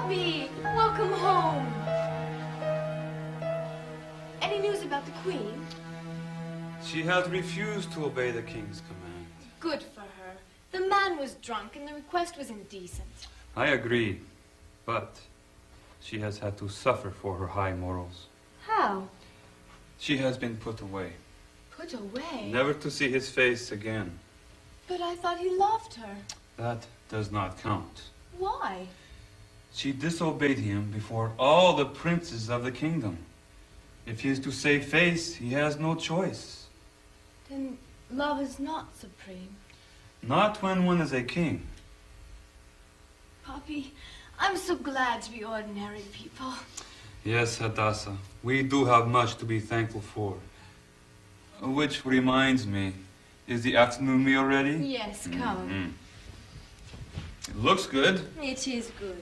Poppy! Welcome home! Any news about the Queen? She has refused to obey the king's command. Good for her. The man was drunk and the request was indecent. I agree, but she has had to suffer for her high morals. How? She has been put away. Put away? Never to see his face again. But I thought he loved her. That does not count. Why? She disobeyed him before all the princes of the kingdom. If he is to save face, he has no choice. Then love is not supreme. Not when one is a king. Poppy, I'm so glad to be ordinary people. Yes, Hadassah, we do have much to be thankful for. Which reminds me, is the afternoon meal ready? Yes, come. It looks good. It is good.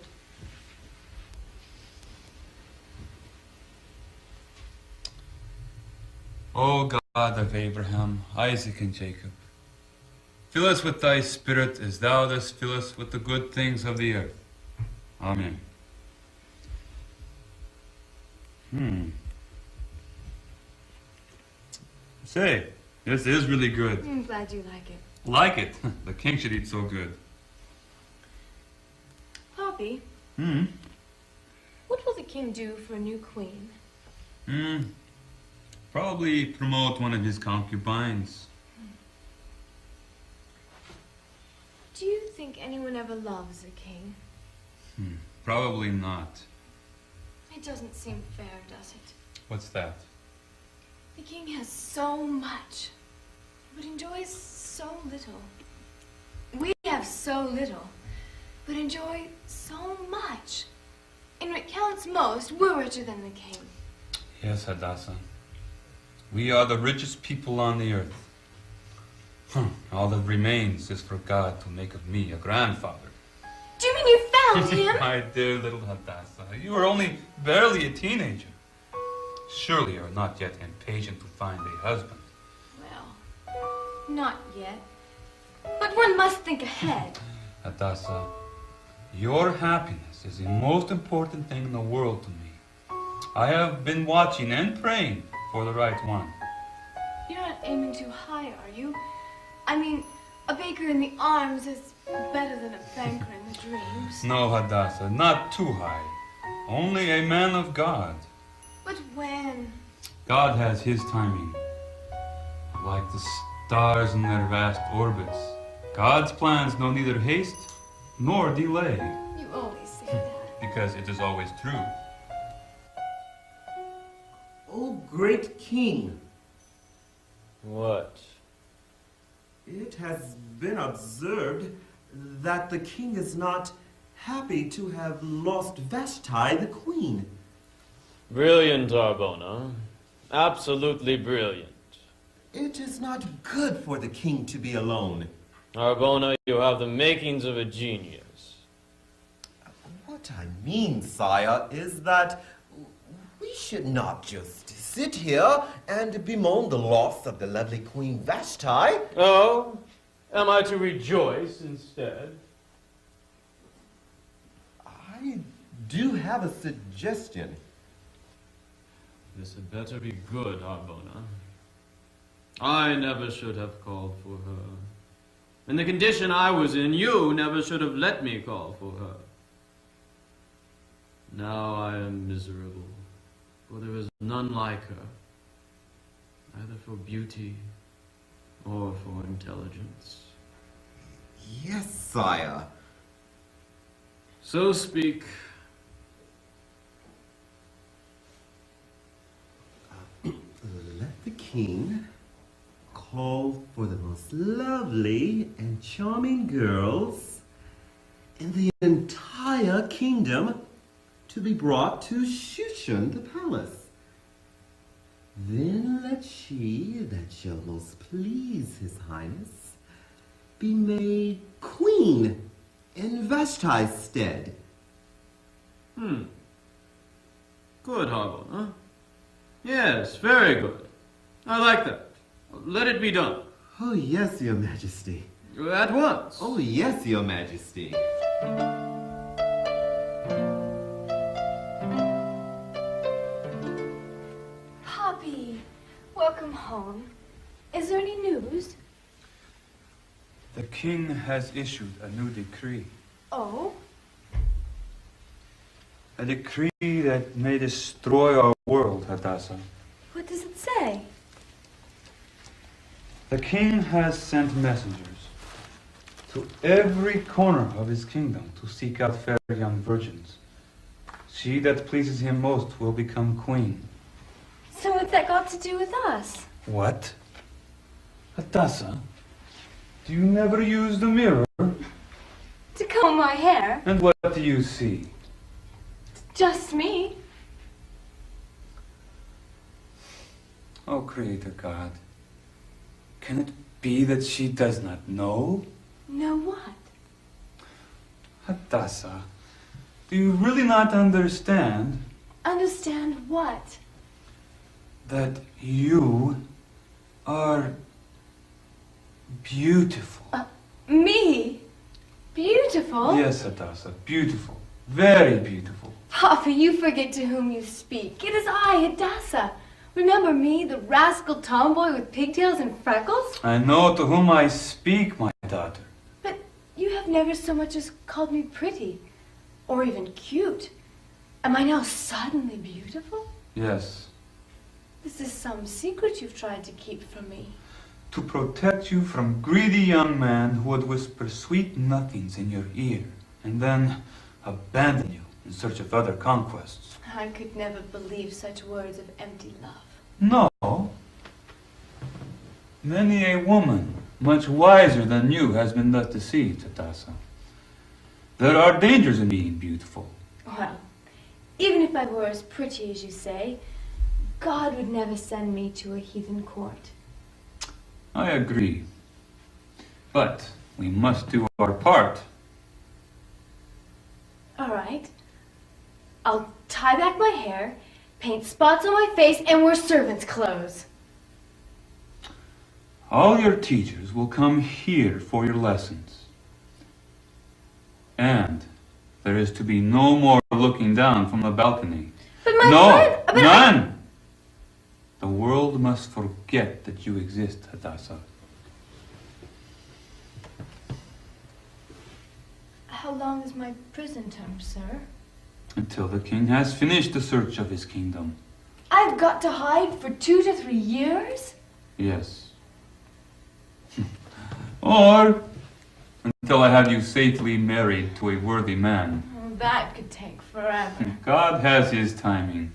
O God of Abraham, Isaac, and Jacob, fill us with thy spirit as thou dost fill us with the good things of the earth. Amen. Say, this is really good. I'm glad you like it. Like it. The king should eat so good. Poppy, what will the king do for a new queen? Probably promote one of his concubines. Do you think anyone ever loves a king? Probably not. It doesn't seem fair, does it? What's that? The king has so much, but enjoys so little. We have so little, but enjoy so much. And what counts most, we're richer than the king. Yes, Hadassah. We are the richest people on the earth. All that remains is for God to make of me a grandfather. Do you mean you found him? My dear little Hadassah, you are only barely a teenager. Surely you are not yet impatient to find a husband. Well, not yet. But one must think ahead. Hadassah, your happiness is the most important thing in the world to me. I have been watching and praying for the right one. You're not aiming too high, are you? I mean, a baker in the arms is better than a banker in the dreams. No, Hadassah, not too high. Only a man of God. But when? God has his timing. Like the stars in their vast orbits, God's plans know neither haste nor delay. You always say that. Because it is always true. O great king! What? It has been observed that the king is not happy to have lost Vashti, the queen. Brilliant, Arbona. Absolutely brilliant. It is not good for the king to be alone. Arbona, you have the makings of a genius. What I mean, sire, is that we should not just sit here and bemoan the loss of the lovely Queen Vashti. Oh? Am I to rejoice instead? I do have a suggestion. This had better be good, Arbona. I never should have called for her. In the condition I was in, you never should have let me call for her. Now I am miserable, for there is none like her, either for beauty or for intelligence. Yes, sire. So speak. Let the king call for the most lovely and charming girls in the entire kingdom to be brought to Shushan the palace. Then let she that shall most please his highness be made queen in Vashti's stead. Good, Arbona. Yes, very good. I like that. Let it be done. Oh, yes, your majesty. At once. Oh, yes, your majesty. Welcome home. Is there any news? The king has issued a new decree. Oh? A decree that may destroy our world, Hadassah. What does it say? The king has sent messengers to every corner of his kingdom to seek out fair young virgins. She that pleases him most will become queen. So what's that got to do with us? What? Hadassah, do you never use the mirror? To comb my hair? And what do you see? Just me. Oh, Creator God, can it be that she does not know? Know what? Hadassah, do you really not understand Understand what? that you are beautiful? Me? Beautiful? Yes, Hadassah, beautiful. Very beautiful. Papa, you forget to whom you speak. It is I, Hadassah. Remember me, the rascal tomboy with pigtails and freckles? I know to whom I speak, my daughter. But you have never so much as called me pretty. Or even cute. Am I now suddenly beautiful? Yes, This is some secret you've tried to keep from me. to protect you from greedy young men who would whisper sweet nothings in your ear and then abandon you in search of other conquests. I could never believe such words of empty love. No. Many a woman, much wiser than you, has been thus deceived, Hadassah. There are dangers in being beautiful. Well, even if I were as pretty as you say, God would never send me to a heathen court. I agree. But we must do our part. All right. I'll tie back my hair, paint spots on my face, and wear servant's clothes. All your teachers will come here for your lessons. And there is to be no more looking down from the balcony. But my No, friend... but none! The world must forget that you exist, Hadassah. How long is my prison term, sir? Until the king has finished the search of his kingdom. I've got to hide for 2 to 3 years? Yes. Or until I have you safely married to a worthy man. That could take forever. God has his timing.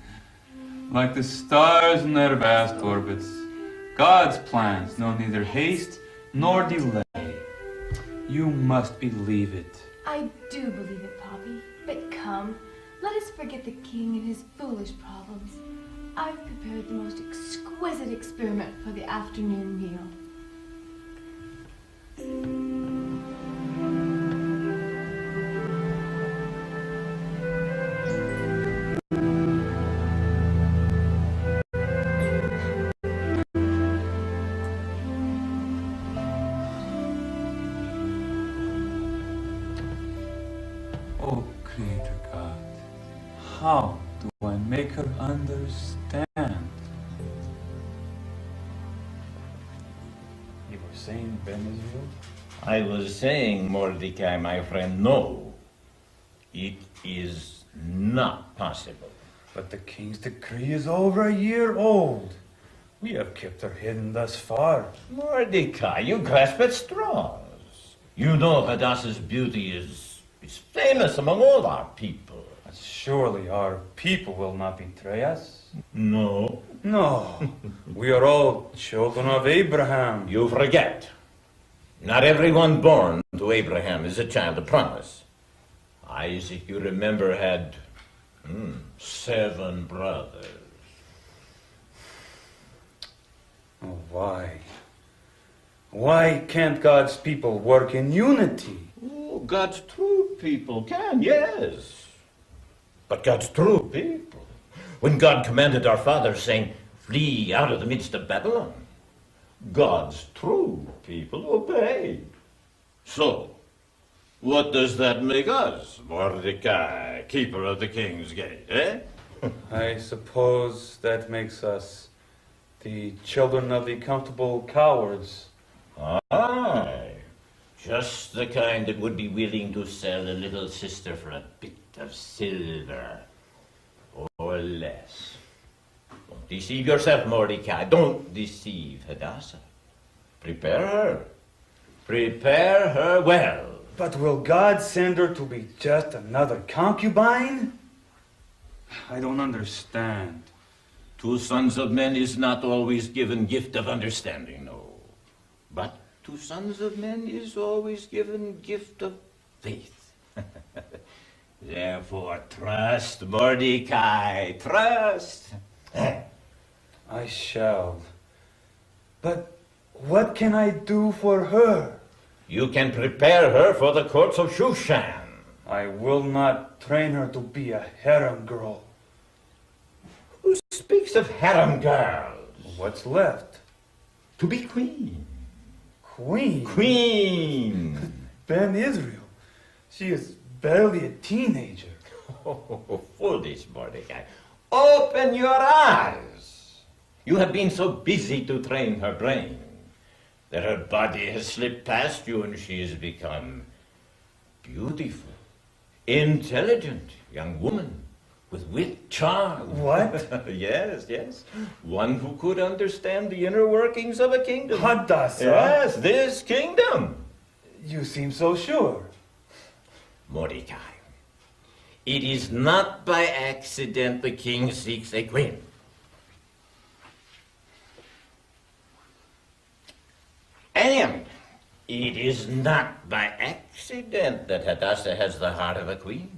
Like the stars in their vast orbits, God's plans know neither haste nor delay. You must believe it. I do believe it, Poppy. But come, let us forget the king and his foolish problems. I've prepared the most exquisite experiment for the afternoon meal. Oh, Creator God, how do I make her understand? You were saying, Ben Israel? I was saying, Mordecai, my friend, no. It is not possible. But the king's decree is over a year old. We have kept her hidden thus far. Mordecai, you grasp at straws. You know Hadassah's beauty is famous among all our people. But surely our people will not betray us. No. No, we are all children of Abraham. You forget. Not everyone born to Abraham is a child of promise. Isaac, you remember, had 7 brothers. Oh, why? Why can't God's people work in unity? Oh, God's true people can, yes. But God's true people. When God commanded our fathers, saying, "Flee out of the midst of Babylon," God's true people obeyed. So, what does that make us, Mordecai, keeper of the king's gate, eh? I suppose that makes us The children of the comfortable cowards. Aye, just the kind that would be willing to sell a little sister for a bit of silver, or less. Don't deceive yourself, Mordecai. Don't deceive Hadassah. Prepare her. Prepare her well. But will God send her to be just another concubine? I don't understand. To sons of men is not always given gift of understanding, no. But to sons of men is always given gift of faith. Therefore, trust, Mordecai, trust. I shall. But what can I do for her? You can prepare her for the courts of Shushan. I will not train her to be a harem girl. Who speaks of harem girls? What's left? To be queen. Queen? Queen! Ben Israel. She is barely a teenager. Oh, foolish Mordecai. Open your eyes. You have been so busy to train her brain that her body has slipped past you and she has become beautiful, intelligent young woman with wit, charm. What? Yes, yes. One who could understand the inner workings of a kingdom. Hadassah? Yes, this kingdom. You seem so sure. Mordecai, it is not by accident the king seeks a queen. And it is not by accident that Hadassah has the heart of a queen.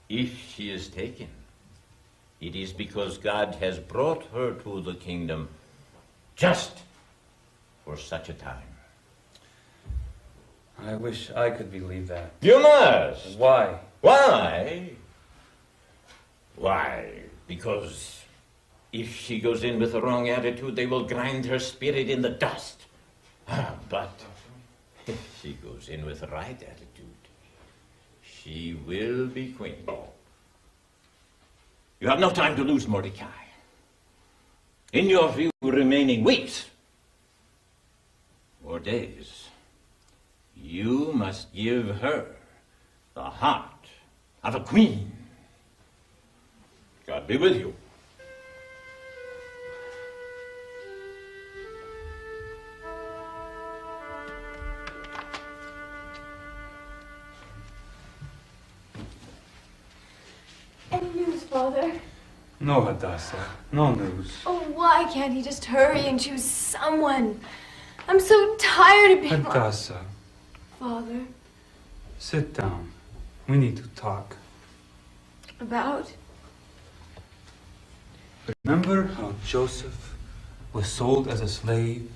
If she is taken, it is because God has brought her to the kingdom just for such a time. I wish I could believe that. You must. Why? Why? Why? Because if she goes in with the wrong attitude, they will grind her spirit in the dust. But if she goes in with the right attitude, she will be queen. You have no time to lose, Mordecai. In your few remaining weeks or days, you must give her the heart of a queen. God be with you. Any news, Father? No, Hadassah. No news. Oh, why can't he just hurry and choose someone? I'm so tired of being... Hadassah, Father, sit down. We need to talk. about? Remember how Joseph was sold as a slave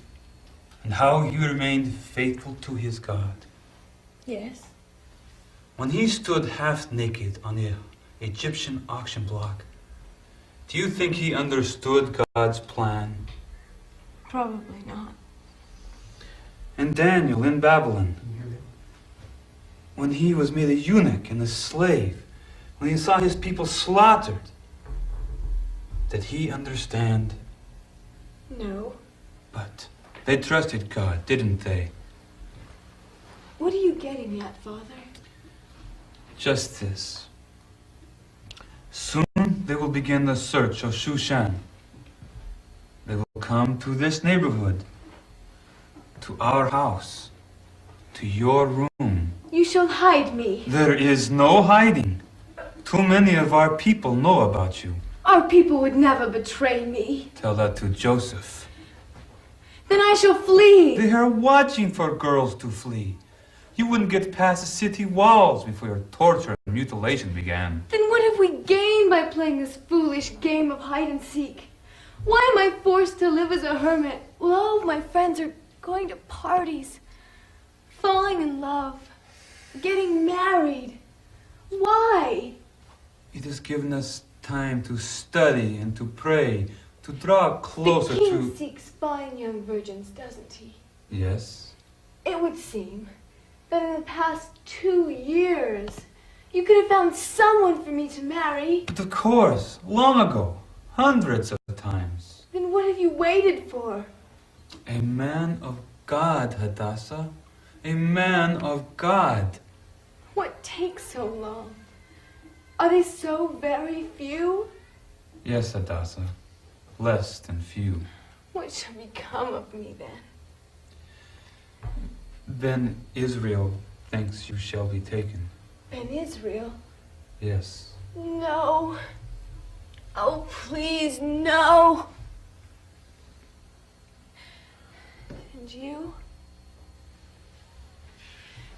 and how he remained faithful to his God? Yes. When he stood half naked on the Egyptian auction block, do you think he understood God's plan? Probably not. And Daniel in Babylon, when he was made a eunuch and a slave, when he saw his people slaughtered, did he understand? No. But they trusted God, didn't they? What are you getting at, Father? Just this. Soon they will begin the search of Shushan. They will come to this neighborhood, to our house, to your room. You shall hide me. There is no hiding. Too many of our people know about you. Our people would never betray me. Tell that to Joseph. Then I shall flee. They are watching for girls to flee. You wouldn't get past the city walls before your torture and mutilation began. Then what have we gained by playing this foolish game of hide and seek? Why am I forced to live as a hermit while all of my friends are going to parties, falling in love, getting married? Why? It has given us time to study and to pray, to draw closer The king to... seeks fine young virgins, doesn't he? Yes? It would seem that in the past 2 years, you could have found someone for me to marry. But of course, long ago, hundreds of times. have you waited for? A man of God, Hadassah. A man of God. What takes so long? Are they so very few? Yes, Hadassah. Less than few. What shall become of me then? Then Israel thinks you shall be taken. Ben Israel? Yes. No. Oh, please, no. And you?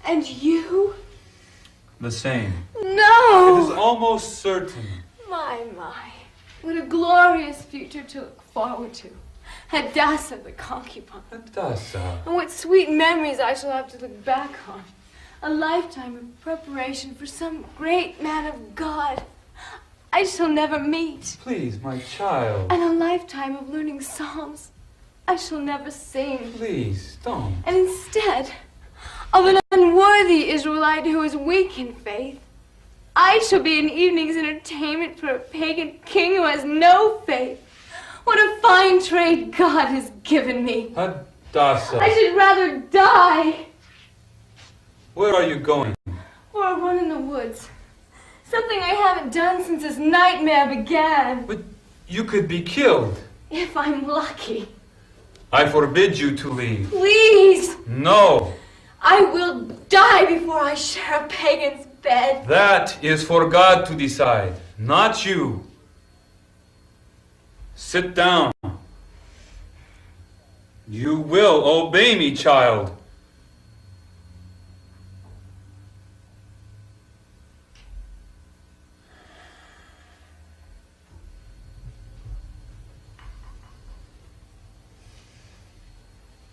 And you? The same. No! It is almost certain. My. What a glorious future to look forward to. Hadassah the concubine. Hadassah. And what sweet memories I shall have to look back on. A lifetime of preparation for some great man of God I shall never meet. Please, my child. And a lifetime of learning psalms I shall never sing. Please, don't. And instead of an unworthy Israelite who is weak in faith, I shall be an evening's entertainment for a pagan king who has no faith. What a fine trade God has given me. Hadassah. I should rather die. Where are you going? Or a run in the woods. Something I haven't done since this nightmare began. But you could be killed. If I'm lucky. I forbid you to leave. Please. No. I will die before I share a pagan's bed. That is for God to decide, not you. Sit down. You will obey me, child.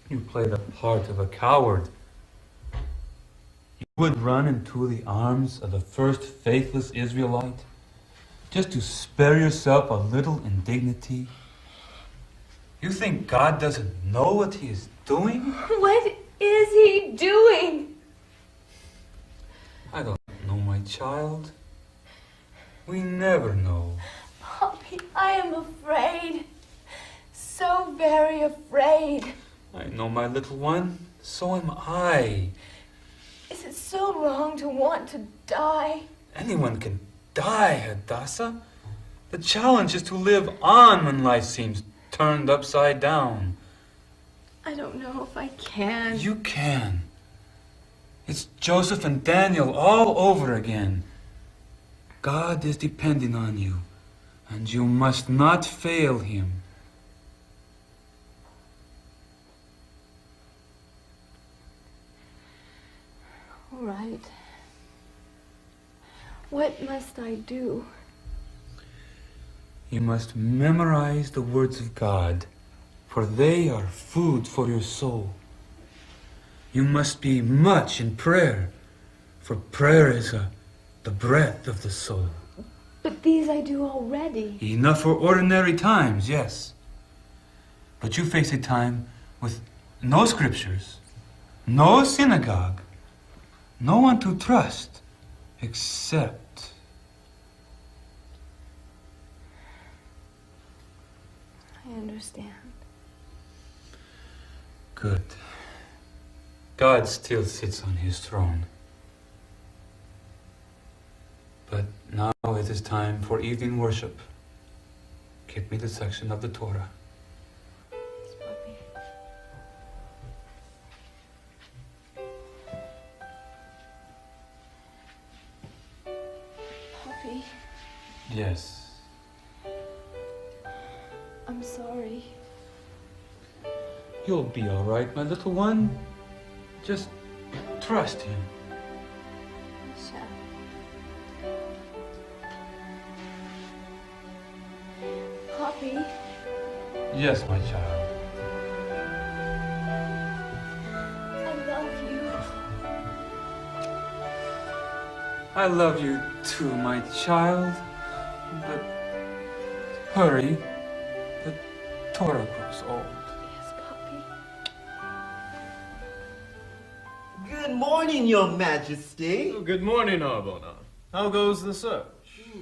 You play the part of a coward. You would run into the arms of the first faithless Israelite just to spare yourself a little indignity. You think God doesn't know what he is doing? What is he doing? I don't know, my child. We never know. Poppy, I am afraid. So very afraid. I know, my little one. So am I. Is it so wrong to want to die? Anyone can die, Hadassah. The challenge is to live on when life seems turned upside down. I don't know if I can. You can. It's Joseph and Daniel all over again. God is depending on you, and you must not fail him. All right. What must I do? You must memorize the words of God, for they are food for your soul. You must be much in prayer, for prayer is the breath of the soul. But these I do already. Enough for ordinary times, yes. But you face a time with no scriptures, no synagogue, no one to trust, except... I understand. Good. God still sits on his throne. But now it is time for evening worship. Give me the section of the Torah. Yes, Poppy. Poppy, Yes. I'm sorry. You'll be all right, my little one. Just trust him. I shall. Poppy, Yes, my child. I love you. I love you too, my child. But hurry. The Torah grows old. Yes, Poppy. Good morning, Your Majesty. Oh, good morning, Arbona. How goes the search?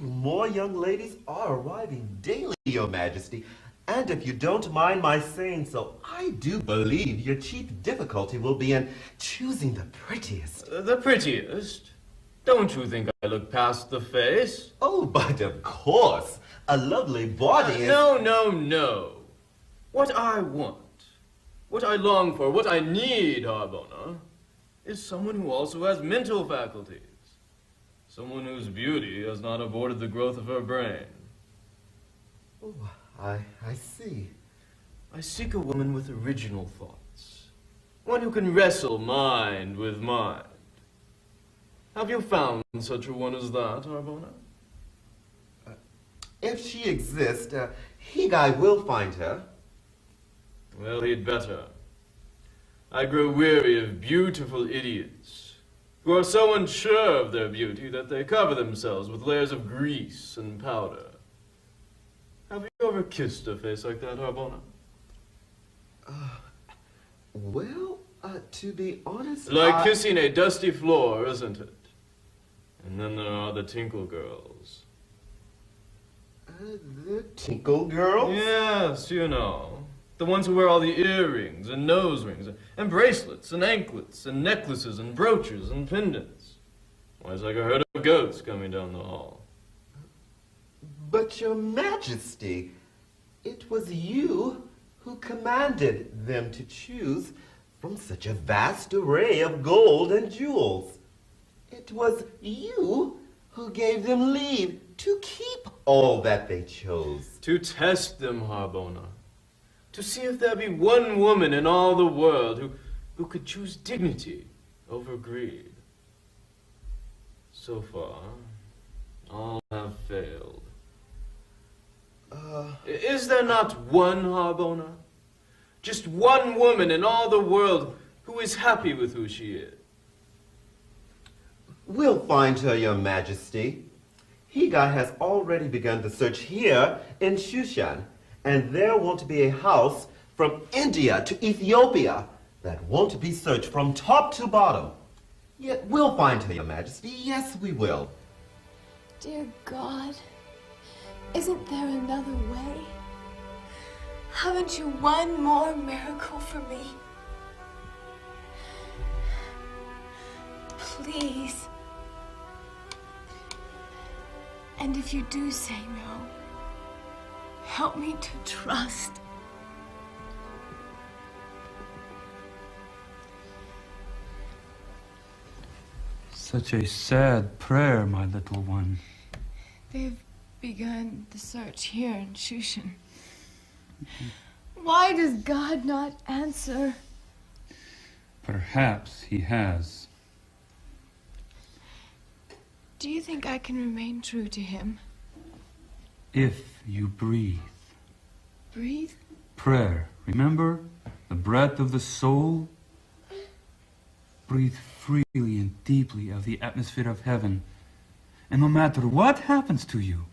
More young ladies are arriving daily, Your Majesty. And if you don't mind my saying so, I do believe your chief difficulty will be in choosing the prettiest. The prettiest? Don't you think I look past the face? Oh, but of course. A lovely body is... No. What I want, what I long for, what I need, Harbona, is someone who also has mental faculties. Someone whose beauty has not aborted the growth of her brain. Oh, I see. I seek a woman with original thoughts. One who can wrestle mind with mind. Have you found such a one as that, Harbona? If she exists, Higai will find her. Well, he'd better. I grow weary of beautiful idiots who are so unsure of their beauty that they cover themselves with layers of grease and powder. Have you ever kissed a face like that, Harbona? Well, to be honest, Like kissing a dusty floor, isn't it? And then there are the tinkle girls. The tinkle girls? Yes, you know. The ones who wear all the earrings and nose rings and bracelets and anklets and necklaces and brooches and pendants. Why, it's like a herd of goats coming down the hall. But your majesty, it was you who commanded them to choose from such a vast array of gold and jewels. It was you who gave them leave to keep all that they chose. To test them, Harbona. To see if there be one woman in all the world who could choose dignity over greed. So far, all have failed. Is there not one, Harbona? Just one woman in all the world who is happy with who she is? We'll find her, your majesty. Higai has already begun the search here in Shushan, and there won't be a house from India to Ethiopia that won't be searched from top to bottom. Yet we'll find her, your majesty. Yes, we will. Dear God, isn't there another way? Haven't you one more miracle for me? Please. And if you do say no, help me to trust. Such a sad prayer, my little one. They've begun the search here in Shushan. Why does God not answer? Perhaps he has. Do you think I can remain true to him? If you breathe. Breathe? Prayer, remember? The breath of the soul. Breathe freely and deeply of the atmosphere of heaven. And no matter what happens to you,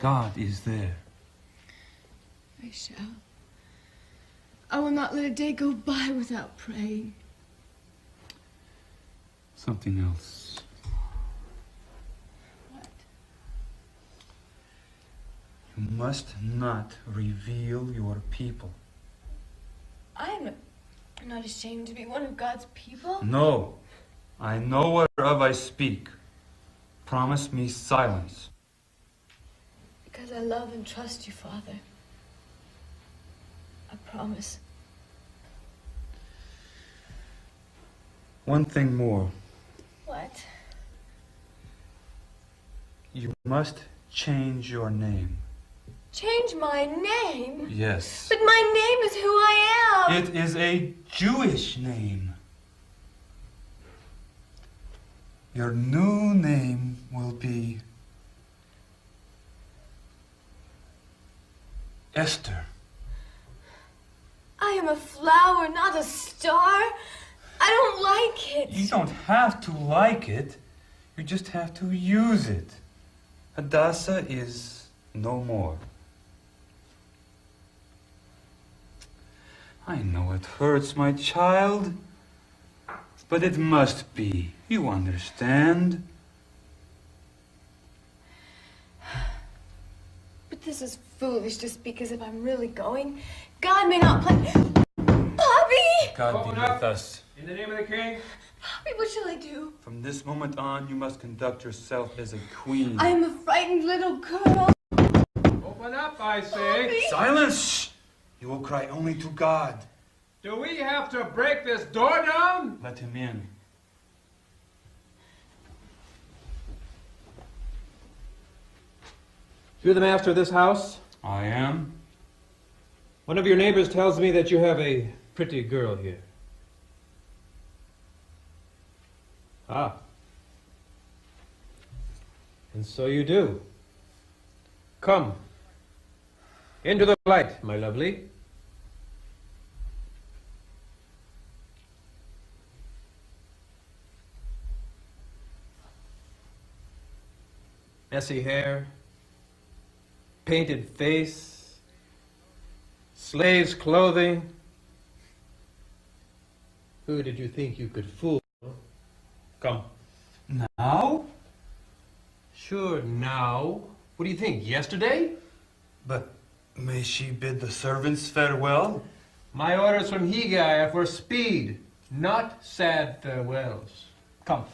God is there. I shall. I will not let a day go by without praying. Something else. What? You must not reveal your people. I'm not ashamed to be one of God's people. No, I know whereof I speak. Promise me silence. Because I love and trust you, Father. I promise. One thing more. What? You must change your name. Change my name? Yes. But my name is who I am. It is a Jewish name. Your new name will be Esther. I am a flower, not a star. I don't like it. You don't have to like it. You just have to use it. Hadassah is no more. I know it hurts, my child, but it must be. You understand? But This is foolish to speak as if I'm really going. God may not play. Poppy! God be with us. In the name of the king. Poppy, what shall I do? From this moment on, you must conduct yourself as a queen. I am a frightened little girl. Open up, I say. Poppy! Silence! You will cry only to God. Do we have to break this door down? Let him in. You're the master of this house? I am. One of your neighbors tells me that you have a pretty girl here. Ah. And so you do. Come. Into the light, my lovely. Messy hair, painted face, slave's clothing. Who did you think you could fool? Come. Now? Sure, now. What do you think, yesterday? But may she bid the servants farewell? My orders from Higai are for speed, not sad farewells. Come.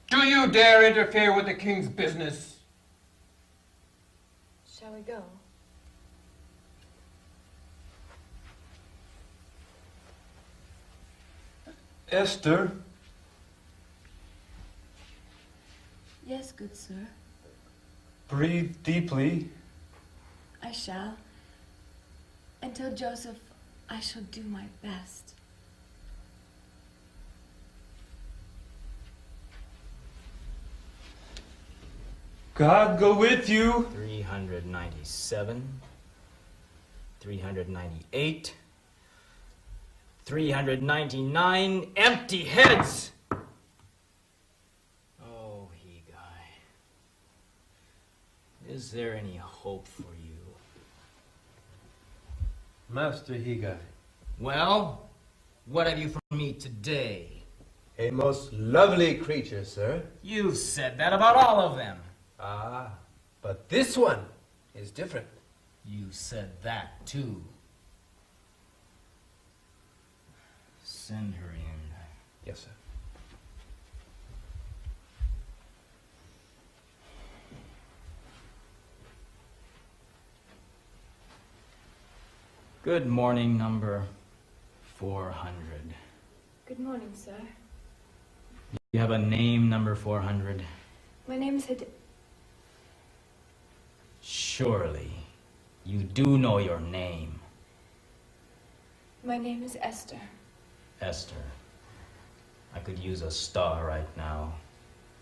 Do you dare interfere with the king's business? Shall we go? Esther, Yes, good sir. breathe deeply. I shall. And tell Joseph I shall do my best. God go with you. 397, 398, 399 empty heads! Oh, Higai. Is there any hope for you? Master Higai. Well, what have you for me today? A most lovely creature, sir. You've said that about all of them. Ah, but this one is different. You said that too. Send her in. Yes, sir. Good morning, number 400. Good morning, sir. You have a name, number 400? My name's Surely, you do know your name. My name is Esther. Esther, I could use a star right now.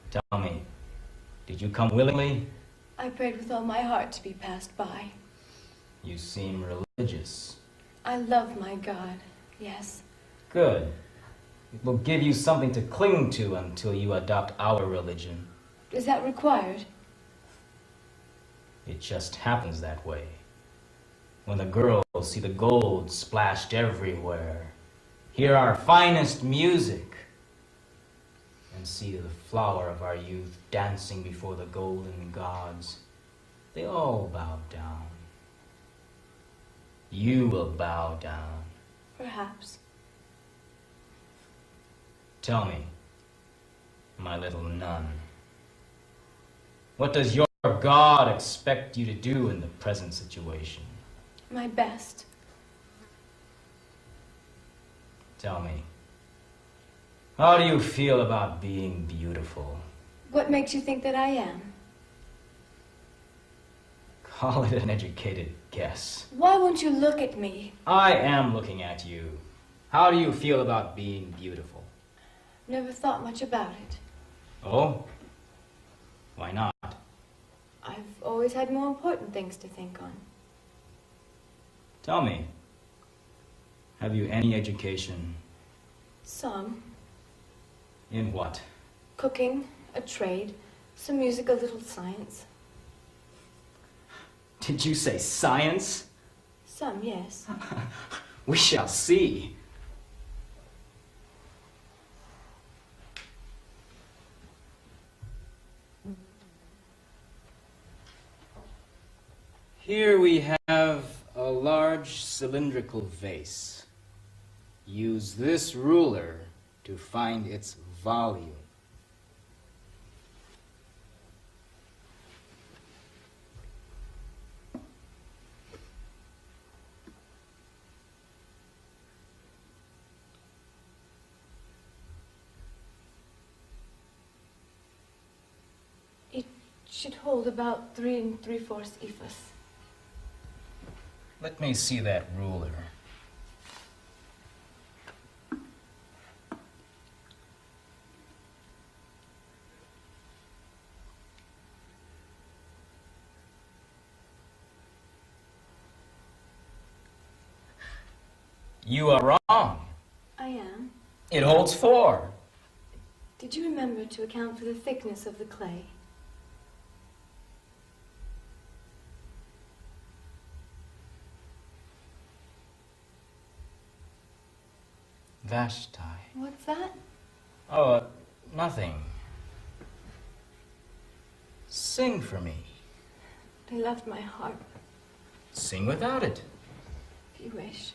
Tell me, did you come willingly? I prayed with all my heart to be passed by. You seem religious. I love my God, yes. Good. It will give you something to cling to until you adopt our religion. Is that required? It just happens that way. When the girls see the gold splashed everywhere, hear our finest music, and see the flower of our youth dancing before the golden gods, they all bow down. You will bow down. Perhaps. Tell me, my little nun, what does your God expect you to do in the present situation? My best. Tell me, how do you feel about being beautiful? What makes you think that I am? Call it an educated guess. Why won't you look at me? I am looking at you. How do you feel about being beautiful? Never thought much about it. Oh? Why not? I've always had more important things to think on. Tell me, have you any education? Some. In what? Cooking, a trade, some music, a little science. Did you say science? Some, yes. We shall see. Here we have a large cylindrical vase. Use this ruler to find its volume. It should hold about 3 3/4 ephus. Let me see that ruler. You are wrong. I am. It holds 4. Did you remember to account for the thickness of the clay? Vashti. What's that? Oh, nothing. Sing for me. They left my harp, Sing without it. if you wish.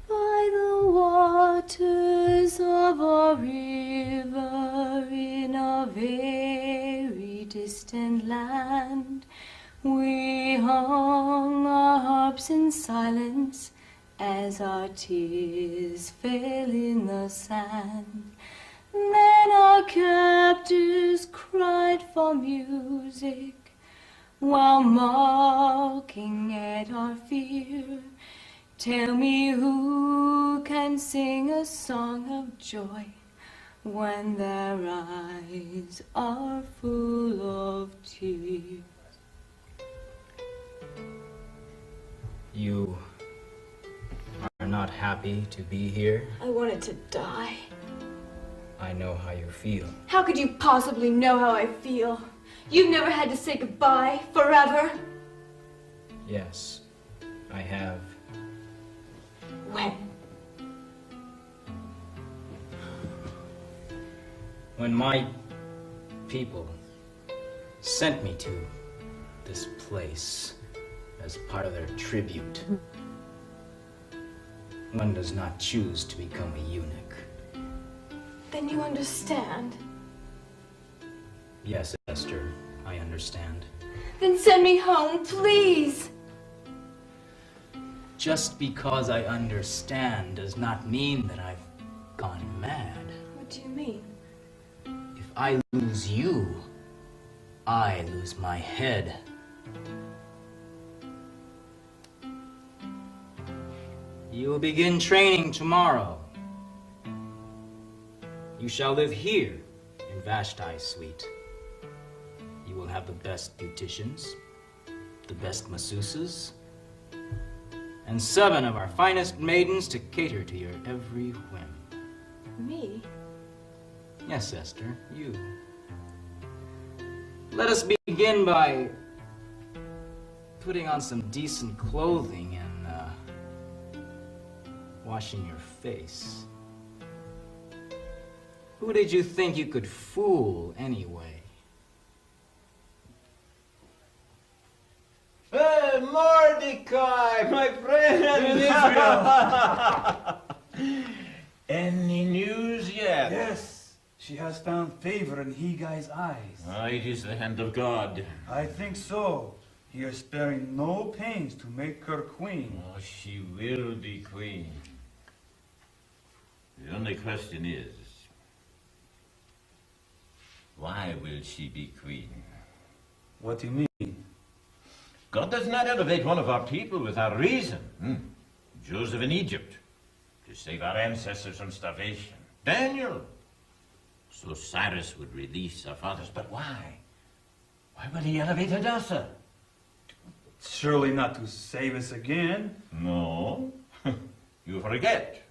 By the waters of a river in a very distant land, we hung our harps in silence as our tears fell in the sand. Then our captors cried for music while mocking at our fear. Tell me who can sing a song of joy when their eyes are full of tears. You are not happy to be here. I wanted to die. I know how you feel. How could you possibly know how I feel? You've never had to say goodbye forever. Yes, I have. When? When my people sent me to this place as part of their tribute. One does not choose to become a eunuch. Then you understand. Yes, Esther, I understand. Then send me home, please. Just because I understand does not mean that I've gone mad. What do you mean? If I lose you, I lose my head. You will begin training tomorrow. You shall live here in Vashti's suite. You will have the best beauticians, the best masseuses, and 7 of our finest maidens to cater to your every whim. Me? Yes, Esther, you. Let us begin by putting on some decent clothing and washing your face. Who did you think you could fool anyway? Hey, Mordecai, my friend! Any news yet? Yes, she has found favor in Hegai's eyes. It is the hand of God. I think so. He is sparing no pains to make her queen. Oh, she will be queen. The only question is, why will she be queen? What do you mean? God does not elevate one of our people without reason. Joseph in Egypt, to save our ancestors from starvation. Daniel, so Cyrus would release our fathers. But why? Why will he elevate Hadassah? Surely not to save us again. No, you forget.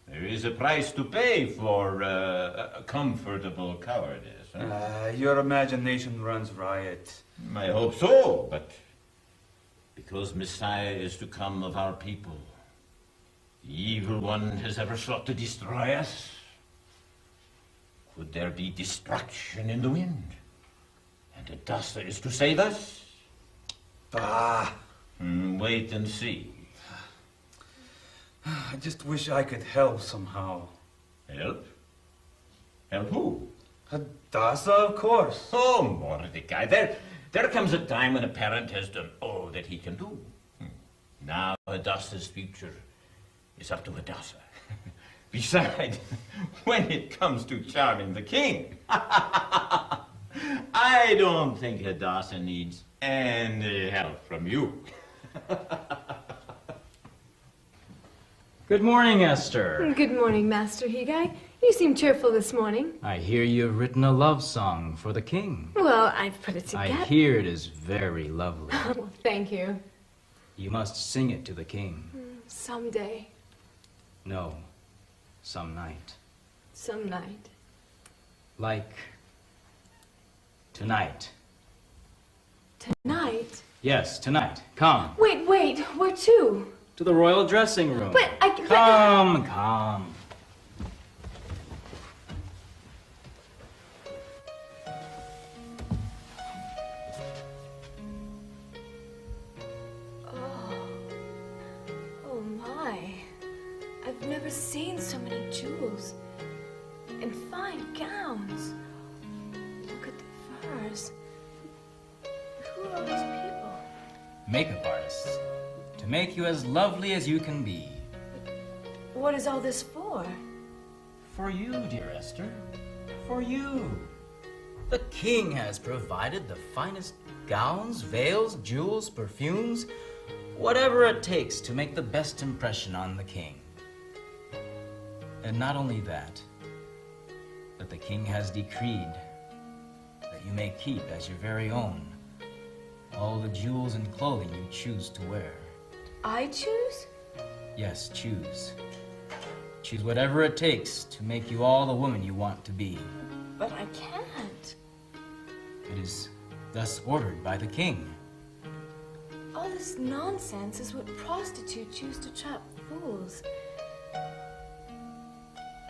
There is a price to pay for a comfortable cowardice. Huh? Your imagination runs riot. I hope so, but because Messiah is to come of our people, the evil one has ever sought to destroy us. Could there be destruction in the wind And Hadassah is to save us? Bah! Wait and see. I just wish I could help somehow. Help? Help who? Hadassah, of course. Oh, Mordecai, there comes a time when a parent has done all that he can do. Now Hadassah's future is up to Hadassah. Besides, when it comes to charming the king, I don't think Hadassah needs any help from you. Good morning, Esther. Good morning, Master Higai. You seem cheerful this morning. I hear you've written a love song for the king. Well, I've put it together. I hear it is very lovely. Well, thank you. You must sing it to the king. Someday. No, some night. Some night. Like tonight. Tonight? Yes, tonight. Come. Wait, where to? To the royal dressing room. But I... Come. Oh my. I've never seen so many jewels. And fine gowns. Look at the furs. Who are these people? Makeup artists. To make you as lovely as you can be. What is all this for? For you, dear Esther. For you. The king has provided the finest gowns, veils, jewels, perfumes, whatever it takes to make the best impression on the king. And not only that, but the king has decreed that you may keep as your very own all the jewels and clothing you choose to wear. I choose? Yes, choose. Choose whatever it takes to make you all the woman you want to be. But I can't. It is thus ordered by the king. All this nonsense is what prostitutes use to trap fools.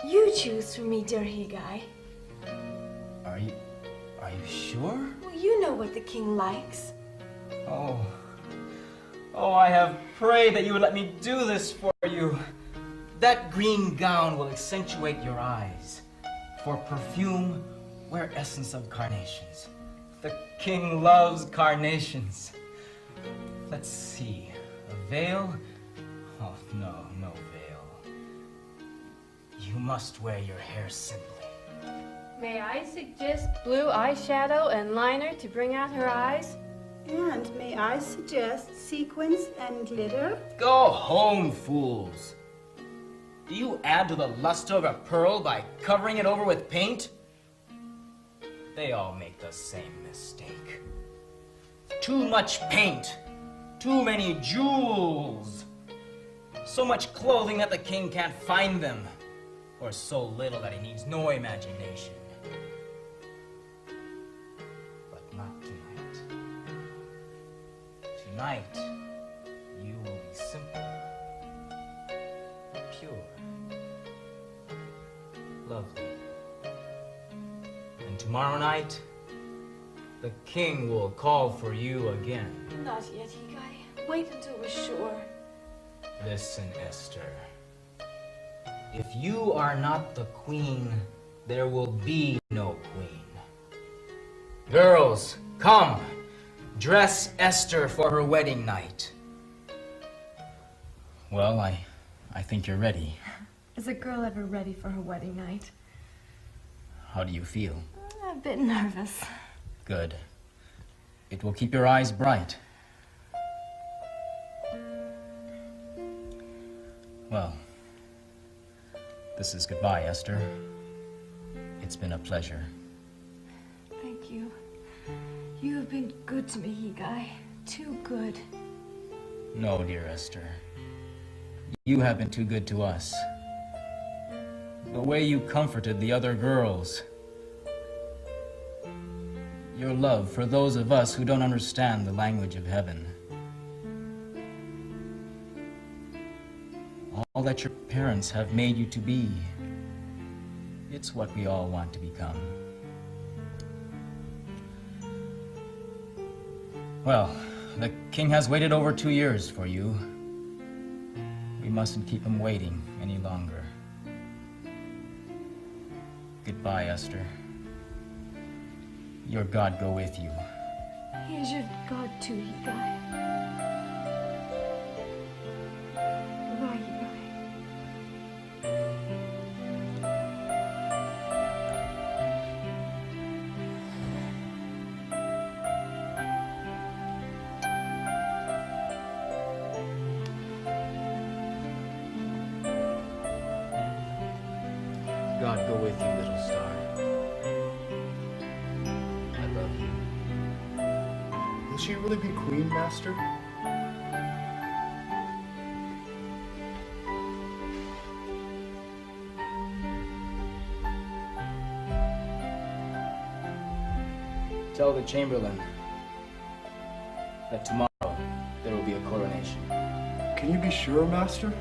You choose for me, dear Higai. Are you sure? Well, you know what the king likes. Oh, I have prayed that you would let me do this for you. That green gown will accentuate your eyes. For perfume, wear essence of carnations. The king loves carnations. Let's see. A veil? Oh, no veil. You must wear your hair simply. May I suggest blue eyeshadow and liner to bring out her eyes? And may I suggest sequins and glitter? Go home, fools. Do you add to the luster of a pearl by covering it over with paint? They all make the same mistake. Too much paint. Too many jewels. So much clothing that the king can't find them. Or so little that he needs no imagination. But not tonight. Tonight, you will be simple, pure, lovely. And tomorrow night, the king will call for you again. Not yet, Higai. Wait until we're sure. Listen, Esther. If you are not the queen, there will be no queen. Girls, come! Dress Esther for her wedding night. Well, I think you're ready. Is a girl ever ready for her wedding night? How do you feel? A bit nervous. Good. It will keep your eyes bright. Well, this is goodbye, Esther. It's been a pleasure. Thank you. You have been good to me, Higai. Too good. No, dear Esther. You have been too good to us. The way you comforted the other girls. Your love for those of us who don't understand the language of heaven. All that your parents have made you to be. It's what we all want to become. Well, the king has waited over 2 years for you. We mustn't keep him waiting any longer. Goodbye, Esther. Your God go with you. Here's your God too, Higai. Goodbye, Higai. God go with you, little star. I love you. Will she really be queen, Master? Tell the chamberlain that tomorrow there will be a coronation. Can you be sure, Master?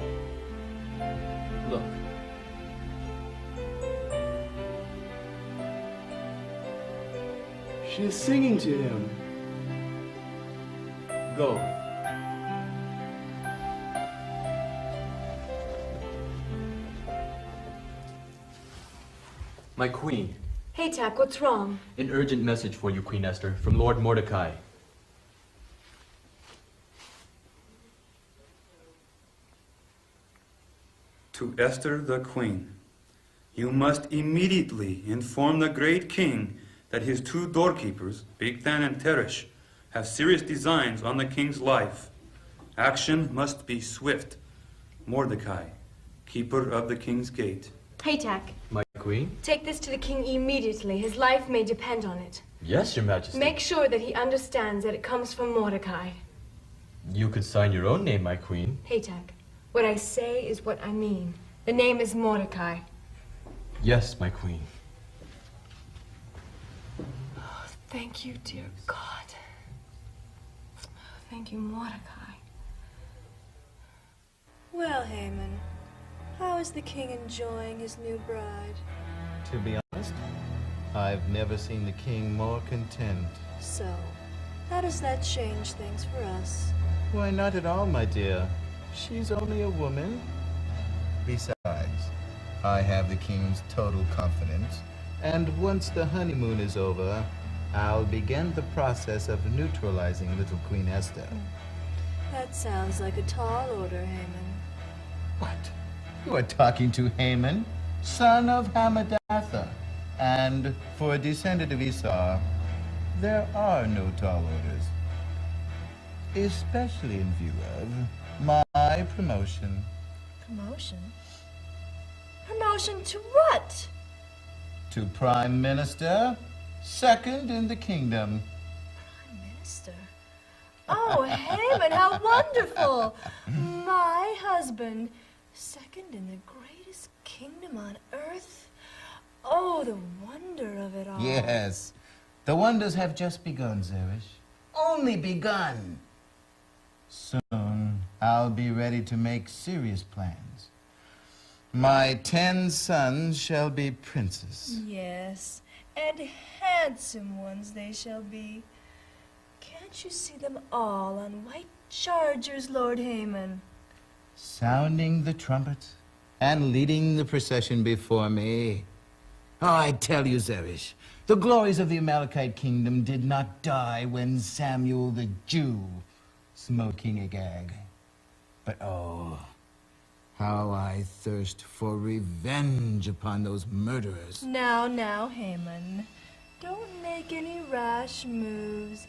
Look. She is singing to him. Go. My queen, Hey, Tak, what's wrong? an urgent message for you, Queen Esther, from Lord Mordecai. To Esther the queen, you must immediately inform the great king that his 2 doorkeepers, Bigthan and Teresh, have serious designs on the king's life. Action must be swift. Mordecai, keeper of the king's gate. Hey, Tak, My queen? take this to the king immediately. His life may depend on it. Yes, your majesty. Make sure that he understands that it comes from Mordecai. You could sign your own name, my queen. Hey, Tak, what I say is what I mean. The name is Mordecai. Yes, my queen. Thank you, dear God. Thank you, Mordecai. Well, Haman, how is the king enjoying his new bride? To be honest, I've never seen the king more content. So, how does that change things for us? Why, not at all, my dear. She's only a woman. Besides, I have the king's total confidence, and once the honeymoon is over, I'll begin the process of neutralizing little Queen Esther. That sounds like a tall order, Haman. What? You are talking to Haman, son of Hamadatha, and for a descendant of Esau, there are no tall orders, especially in view of my promotion. Promotion? Promotion to what? To Prime Minister, second in the kingdom. Prime Minister? Oh, Haman, how wonderful! My husband, second in the greatest kingdom on earth? Oh, the wonder of it all. Yes, the wonders have just begun, Zeresh. Only begun. Soon, I'll be ready to make serious plans. My 10 sons shall be princes. Yes, and handsome ones they shall be. Can't you see them all on white chargers, Lord Haman? Sounding the trumpet and leading the procession before me. Oh, I tell you, Zeresh, the glories of the Amalekite kingdom did not die when Samuel the Jew smote King Agag. But oh, how I thirst for revenge upon those murderers. Now, Haman, don't make any rash moves.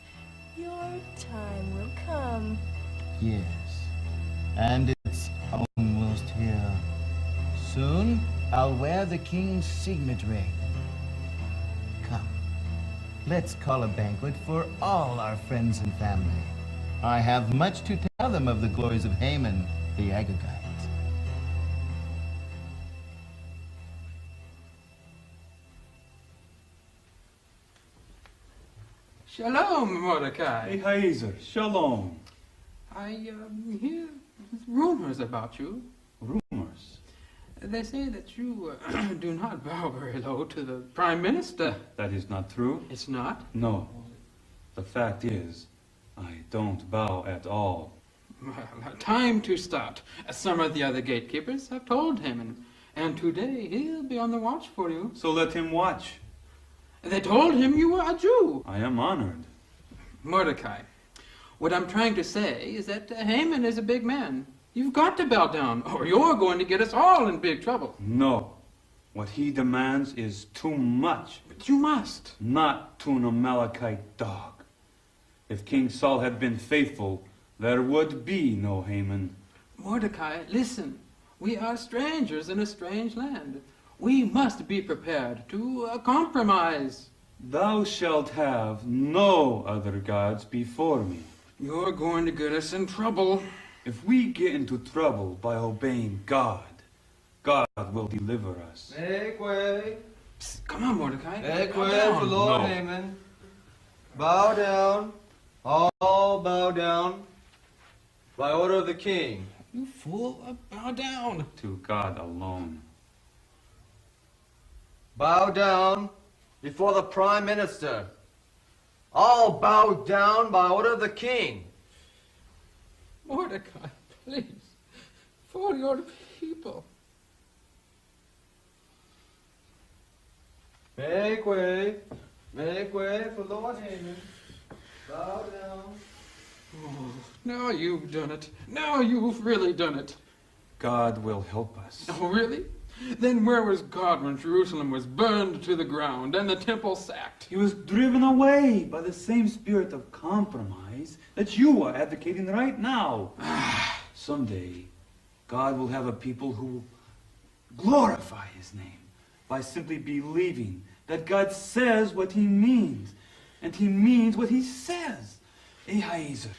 Your time will come. Yes, and it's almost here. Soon, I'll wear the king's signet ring. Come, let's call a banquet for all our friends and family. I have much to tell them of the glories of Haman the Agagite. Shalom, Mordecai. Hey, Hazer, shalom. I hear rumors about you. Rumors? They say that you do not bow very low to the Prime Minister. That is not true. It's not? No. The fact is, I don't bow at all. Well, time to start. Some of the other gatekeepers have told Haman, and today he'll be on the watch for you. So let him watch. They told him you were a Jew. I am honored. Mordecai, what I'm trying to say is that Haman is a big man. You've got to bow down, or you're going to get us all in big trouble. No. What he demands is too much. But you must. Not to an Amalekite dog. If King Saul had been faithful, there would be no Haman. Mordecai, listen. We are strangers in a strange land. We must be prepared to compromise. Thou shalt have no other gods before me. You're going to get us in trouble. If we get into trouble by obeying God, God will deliver us. Make way. Psst, come on, Mordecai. Make Bow way down. for Lord No. Haman. Bow down. All bow down. By order of the king. You fool, bow down. To God alone. Bow down before the prime minister. All bow down by order of the king. Mordecai, please, for your people. Make way for Lord Haman. Bow down. Oh, now you've done it. Now you've really done it. God will help us. Oh, really? Then where was God when Jerusalem was burned to the ground and the temple sacked? He was driven away by the same spirit of compromise that you are advocating right now. Someday, God will have a people who will glorify his name by simply believing that God says what he means, and he means what he says. Ehiezer,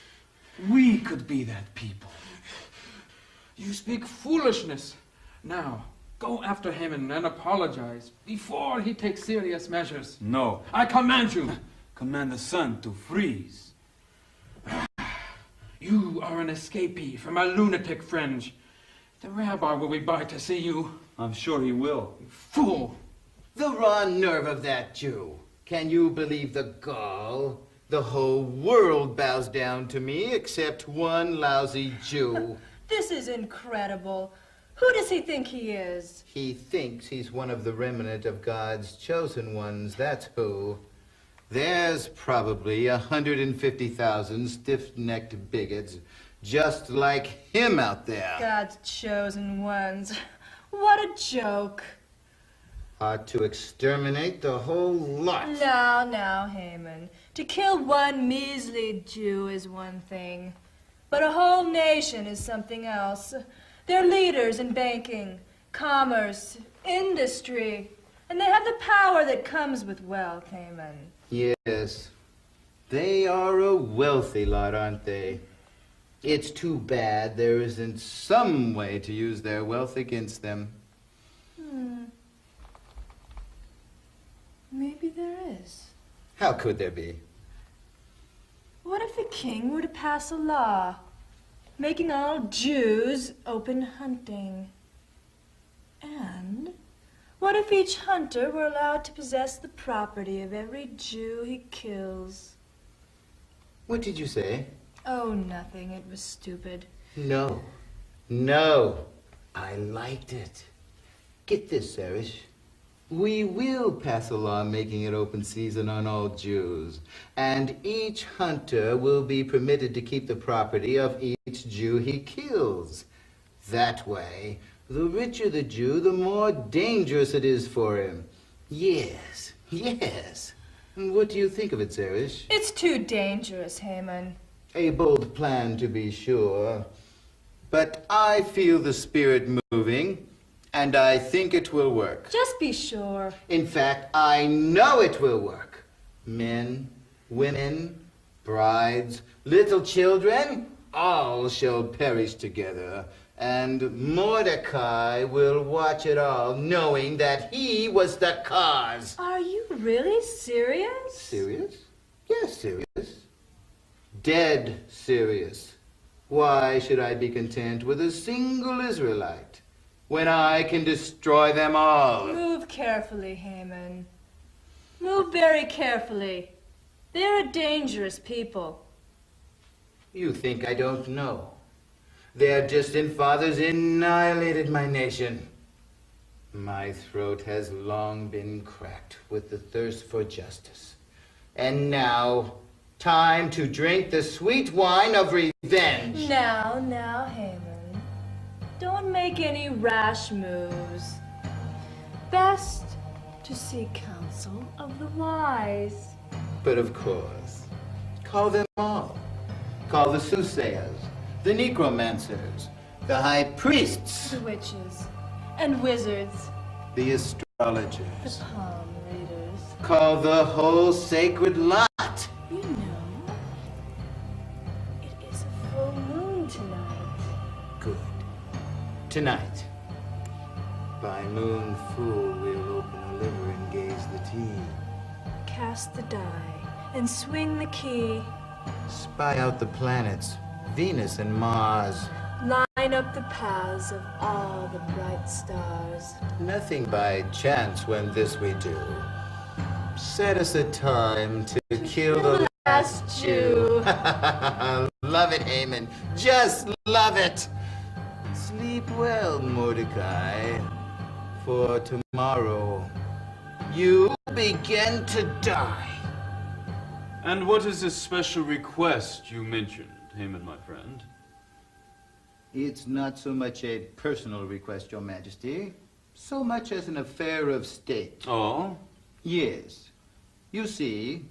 we could be that people. You speak foolishness. Now, go after Haman and apologize before he takes serious measures. No. I command you. Command the sun to freeze. You are an escapee from a lunatic fringe. The rabbi will be by to see you. I'm sure he will. Fool! The raw nerve of that Jew. Can you believe the gall? The whole world bows down to me except one lousy Jew. This is incredible. Who does he think he is? He thinks he's one of the remnant of God's chosen ones, that's who. There's probably 150,000 stiff-necked bigots just like him out there. God's chosen ones. What a joke. Ought to exterminate the whole lot. Now, Haman. To kill one measly Jew is one thing, but a whole nation is something else. They're leaders in banking, commerce, industry, and they have the power that comes with wealth, Haman. Yes. They are a wealthy lot, aren't they? It's too bad there isn't some way to use their wealth against them. Maybe there is. How could there be? What if the king were to pass a law making all Jews open hunting? And what if each hunter were allowed to possess the property of every Jew he kills? What did you say? Oh, nothing. It was stupid. No. I liked it. Get this, Serish. We will pass a law making it open season on all Jews, and each hunter will be permitted to keep the property of each Jew he kills. That way, the richer the Jew, the more dangerous it is for him. Yes. And what do you think of it, Serish? It's too dangerous, Haman. A bold plan, to be sure. But I feel the spirit moving, and I think it will work. Just be sure. In fact, I know it will work. Men, women, brides, little children, all shall perish together. And Mordecai will watch it all, knowing that he was the cause. Are you really serious? Serious? Yes, serious. Dead serious. Why should I be content with a single Israelite when I can destroy them all? Move carefully, Haman. Move very carefully. They're a dangerous people. You think I don't know. Their distant fathers annihilated my nation. My throat has long been cracked with the thirst for justice. And now, time to drink the sweet wine of revenge. Now, Haman. Don't make any rash moves. Best to seek counsel of the wise. But of course, call them all. Call the soothsayers, the necromancers, the high priests, The witches and wizards. the The astrologers. palm readers. Call the whole sacred lot. You know, it is a full moon tonight. Good. Tonight, by moon full, we'll open a liver and gaze the tea. Cast the die and swing the key. Spy out the planets, Venus and Mars. Line up the paths of all the bright stars. Nothing by chance when this we do. Set us a time to kill the last Jew. Love it, Haman. Just love it. Sleep well, Mordecai. For tomorrow, you begin to die. And what is this special request you mentioned, Haman, my friend? It's not so much a personal request, Your Majesty, so much as an affair of state. Oh? Yes. You see,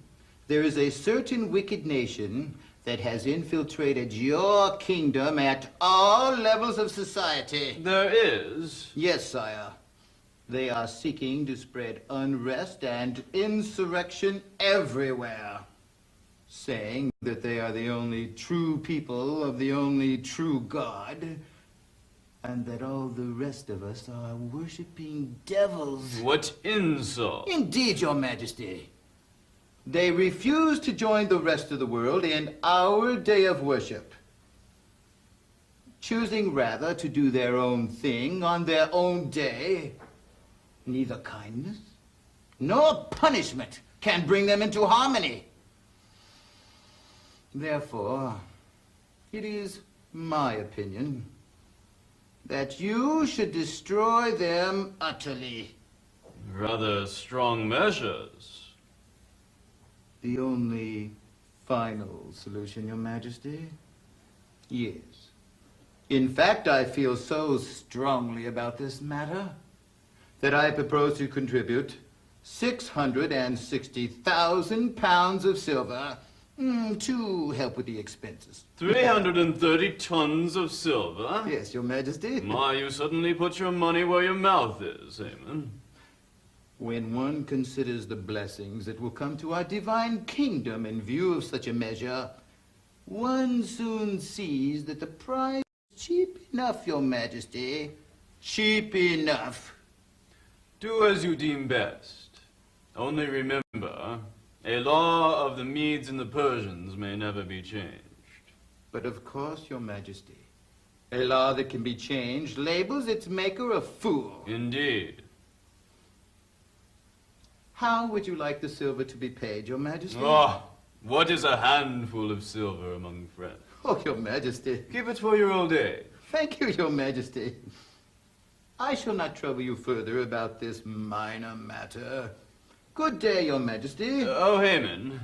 there is a certain wicked nation that has infiltrated your kingdom at all levels of society. There is? Yes, sire. They are seeking to spread unrest and insurrection everywhere, saying that they are the only true people of the only true God, and that all the rest of us are worshipping devils. What insult! Indeed, Your Majesty. They refuse to join the rest of the world in our day of worship, choosing rather to do their own thing on their own day. Neither kindness nor punishment can bring them into harmony. Therefore, it is my opinion that you should destroy them utterly. Rather strong measures. The only final solution, Your Majesty? Yes. In fact, I feel so strongly about this matter that I propose to contribute 660,000 pounds of silver to help with the expenses. 330 tons of silver? Yes, Your Majesty. My, you suddenly put your money where your mouth is, Haman. When one considers the blessings that will come to our divine kingdom in view of such a measure, one soon sees that the price is cheap enough, Your Majesty. Cheap enough. Do as you deem best. Only remember, a law of the Medes and the Persians may never be changed. But of course, Your Majesty, a law that can be changed labels its maker a fool. Indeed. How would you like the silver to be paid, Your Majesty? Oh, what is a handful of silver among friends? Oh, Your Majesty. Keep it for your old age. Thank you, Your Majesty. I shall not trouble you further about this minor matter. Good day, Your Majesty. Oh, Haman.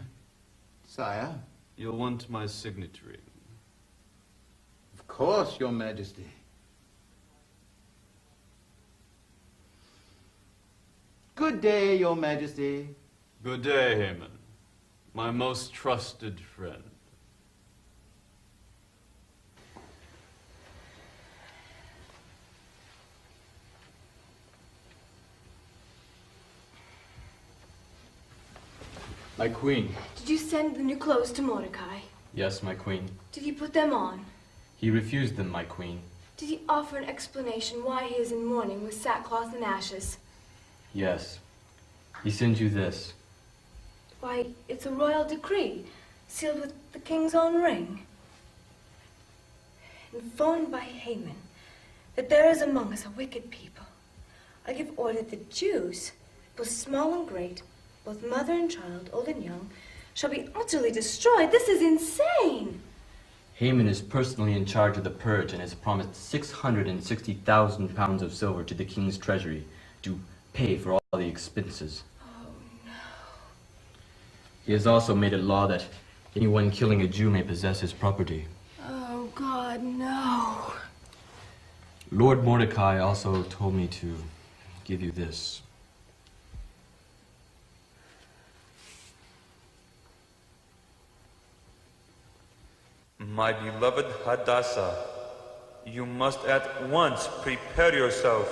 Sire? You'll want my signet ring. Of course, Your Majesty. Good day, Your Majesty. Good day, Haman, my most trusted friend. My queen. Did you send the new clothes to Mordecai? Yes, my queen. Did he put them on? He refused them, my queen. Did he offer an explanation why he is in mourning with sackcloth and ashes? Yes. He sends you this. Why, it's a royal decree, sealed with the king's own ring. Informed by Haman that there is among us a wicked people, I give order that the Jews, both small and great, both mother and child, old and young, shall be utterly destroyed. This is insane. Haman is personally in charge of the purge and has promised 660,000 pounds of silver to the king's treasury to pay for all the expenses. Oh, no. He has also made it law that anyone killing a Jew may possess his property. Oh, God, no. Lord Mordecai also told me to give you this. My beloved Hadassah, you must at once prepare yourself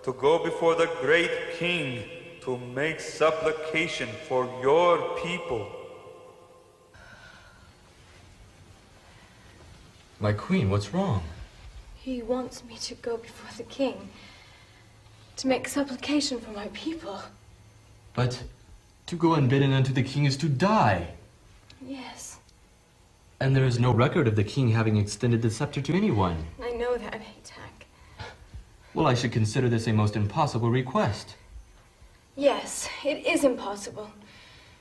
to go before the great king to make supplication for your people. My queen, what's wrong? He wants me to go before the king to make supplication for my people. But to go unbidden unto the king is to die. Yes, And there is no record of the king having extended the scepter to anyone. I know that, Haytak. Well, I should consider this a most impossible request. Yes, it is impossible.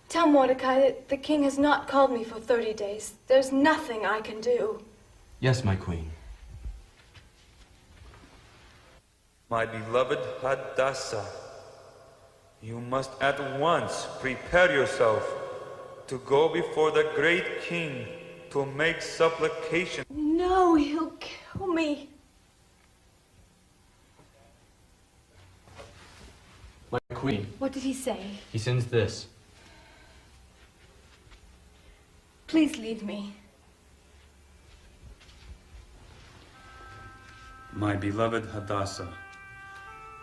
Tell Mordecai that the king has not called me for 30 days. There's nothing I can do. Yes, my queen. My beloved Hadassah, you must at once prepare yourself to go before the great king to make supplication. No, he'll kill me. My queen. What did he say? He sends this. Please leave me. My beloved Hadassah,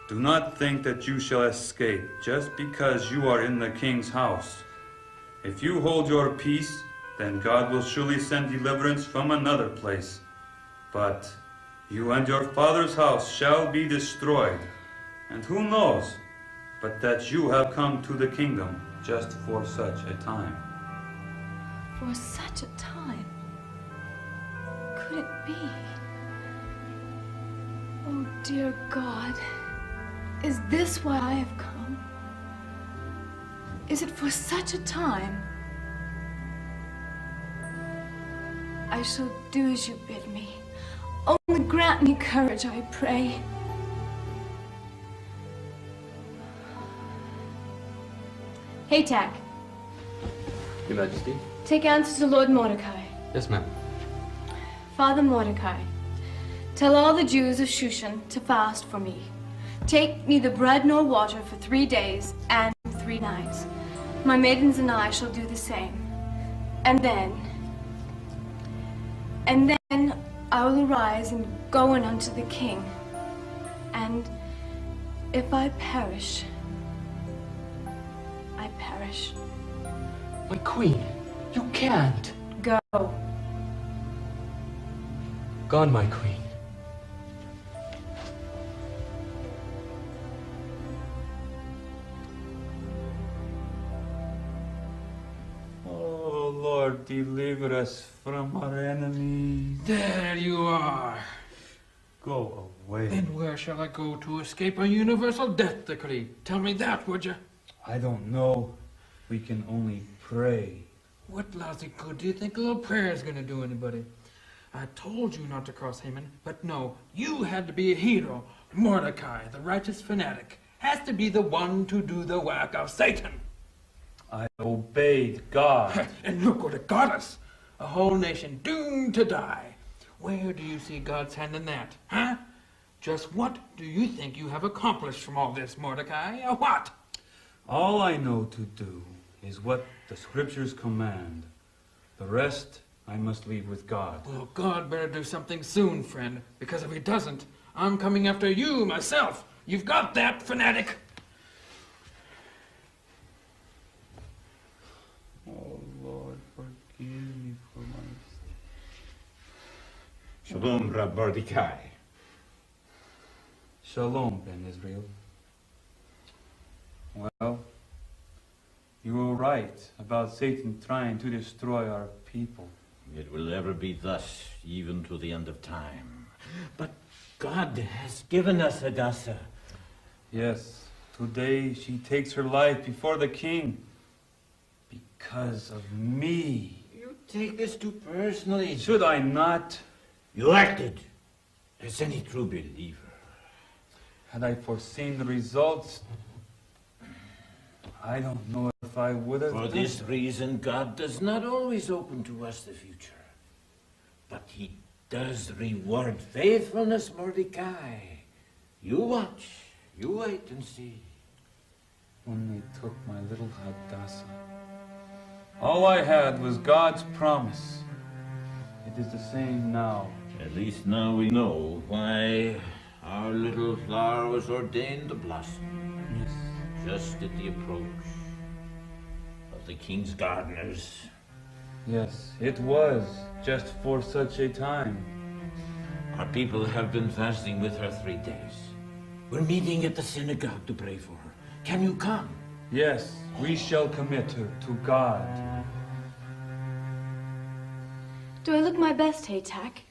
do not think that you shall escape just because you are in the king's house. If you hold your peace, then God will surely send deliverance from another place. But you and your father's house shall be destroyed. And who knows but that you have come to the kingdom just for such a time. For such a time? Could it be? Oh, dear God, is this why I have come? Is it for such a time? I shall do as you bid me. Only grant me courage, I pray. Haytak, Your Majesty? take answer to Lord Mordecai. Yes, ma'am. Father Mordecai, tell all the Jews of Shushan to fast for me. Take neither bread nor water for 3 days and 3 nights. My maidens and I shall do the same. And then I will arise and go in unto the king. And if I perish, I perish. My queen, you can't. Go. Gone, my queen. Oh, Lord, deliver us from our enemies. There you are. Go away. Then where shall I go to escape a universal death decree? Tell me that, would you? I don't know. We can only pray. What lousy good do you think a little prayer is going to do anybody? I told you not to cross Haman, but no, you had to be a hero. Mordecai, the righteous fanatic, has to be the one to do the work of Satan. I obeyed God. And look what it got us. A whole nation doomed to die. Where do you see God's hand in that, huh? Just what do you think you have accomplished from all this, Mordecai? What? All I know to do is what the scriptures command. The rest I must leave with God. Well, God better do something soon, friend, because if he doesn't, I'm coming after you myself. You've got that, fanatic? Oh, Lord, forgive me for my mistake. Shalom, Rab Mordecai. Shalom, Ben Israel. Well, you were right about Satan trying to destroy our people. It will ever be thus, even to the end of time. But God has given us Hadassah. Yes, today she takes her life before the king. Because of me. You take this too personally. Should I not? You acted as any true believer. Had I foreseen the results, I don't know if I would have. For this reason, God does not always open to us the future. But he does reward faithfulness, Mordecai. You watch, you wait and see. When they took my little Hadassah, all I had was God's promise. It is the same now. At least now we know why our little flower was ordained to blossom. Yes. Just at the approach of the king's gardeners. Yes, it was just for such a time. Our people have been fasting with her 3 days. We're meeting at the synagogue to pray for her. Can you come? Yes, we shall commit her to God. Do I look my best, Haytak?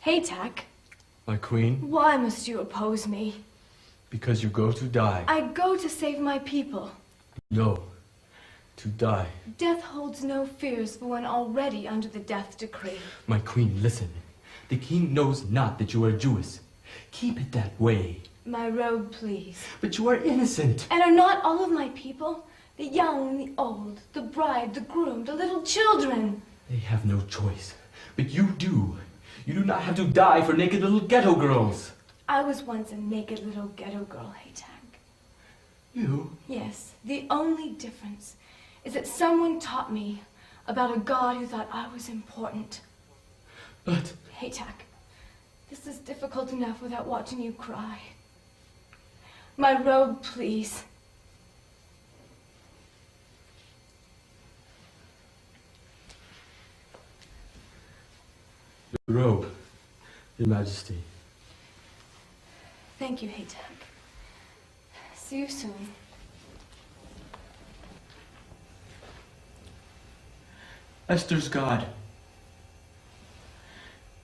Haytak? My queen, Why must you oppose me? because you go to die. I go to save my people. No, to die. Death holds no fears for one already under the death decree. My queen, listen. The king knows not that you are Jewess. Keep it that way. My robe, please. But you are innocent. And are not all of my people, the young and the old, the bride, the groom, the little children? They have no choice. But you do. You do not have to die for naked little ghetto girls. I was once a naked little ghetto girl, Haytak. You? Yes, the only difference is that someone taught me about a God who thought I was important. But... Haytak, this is difficult enough without watching you cry. My robe, please. Your robe, Your Majesty. Thank you, Haytak. See you soon. Esther's God.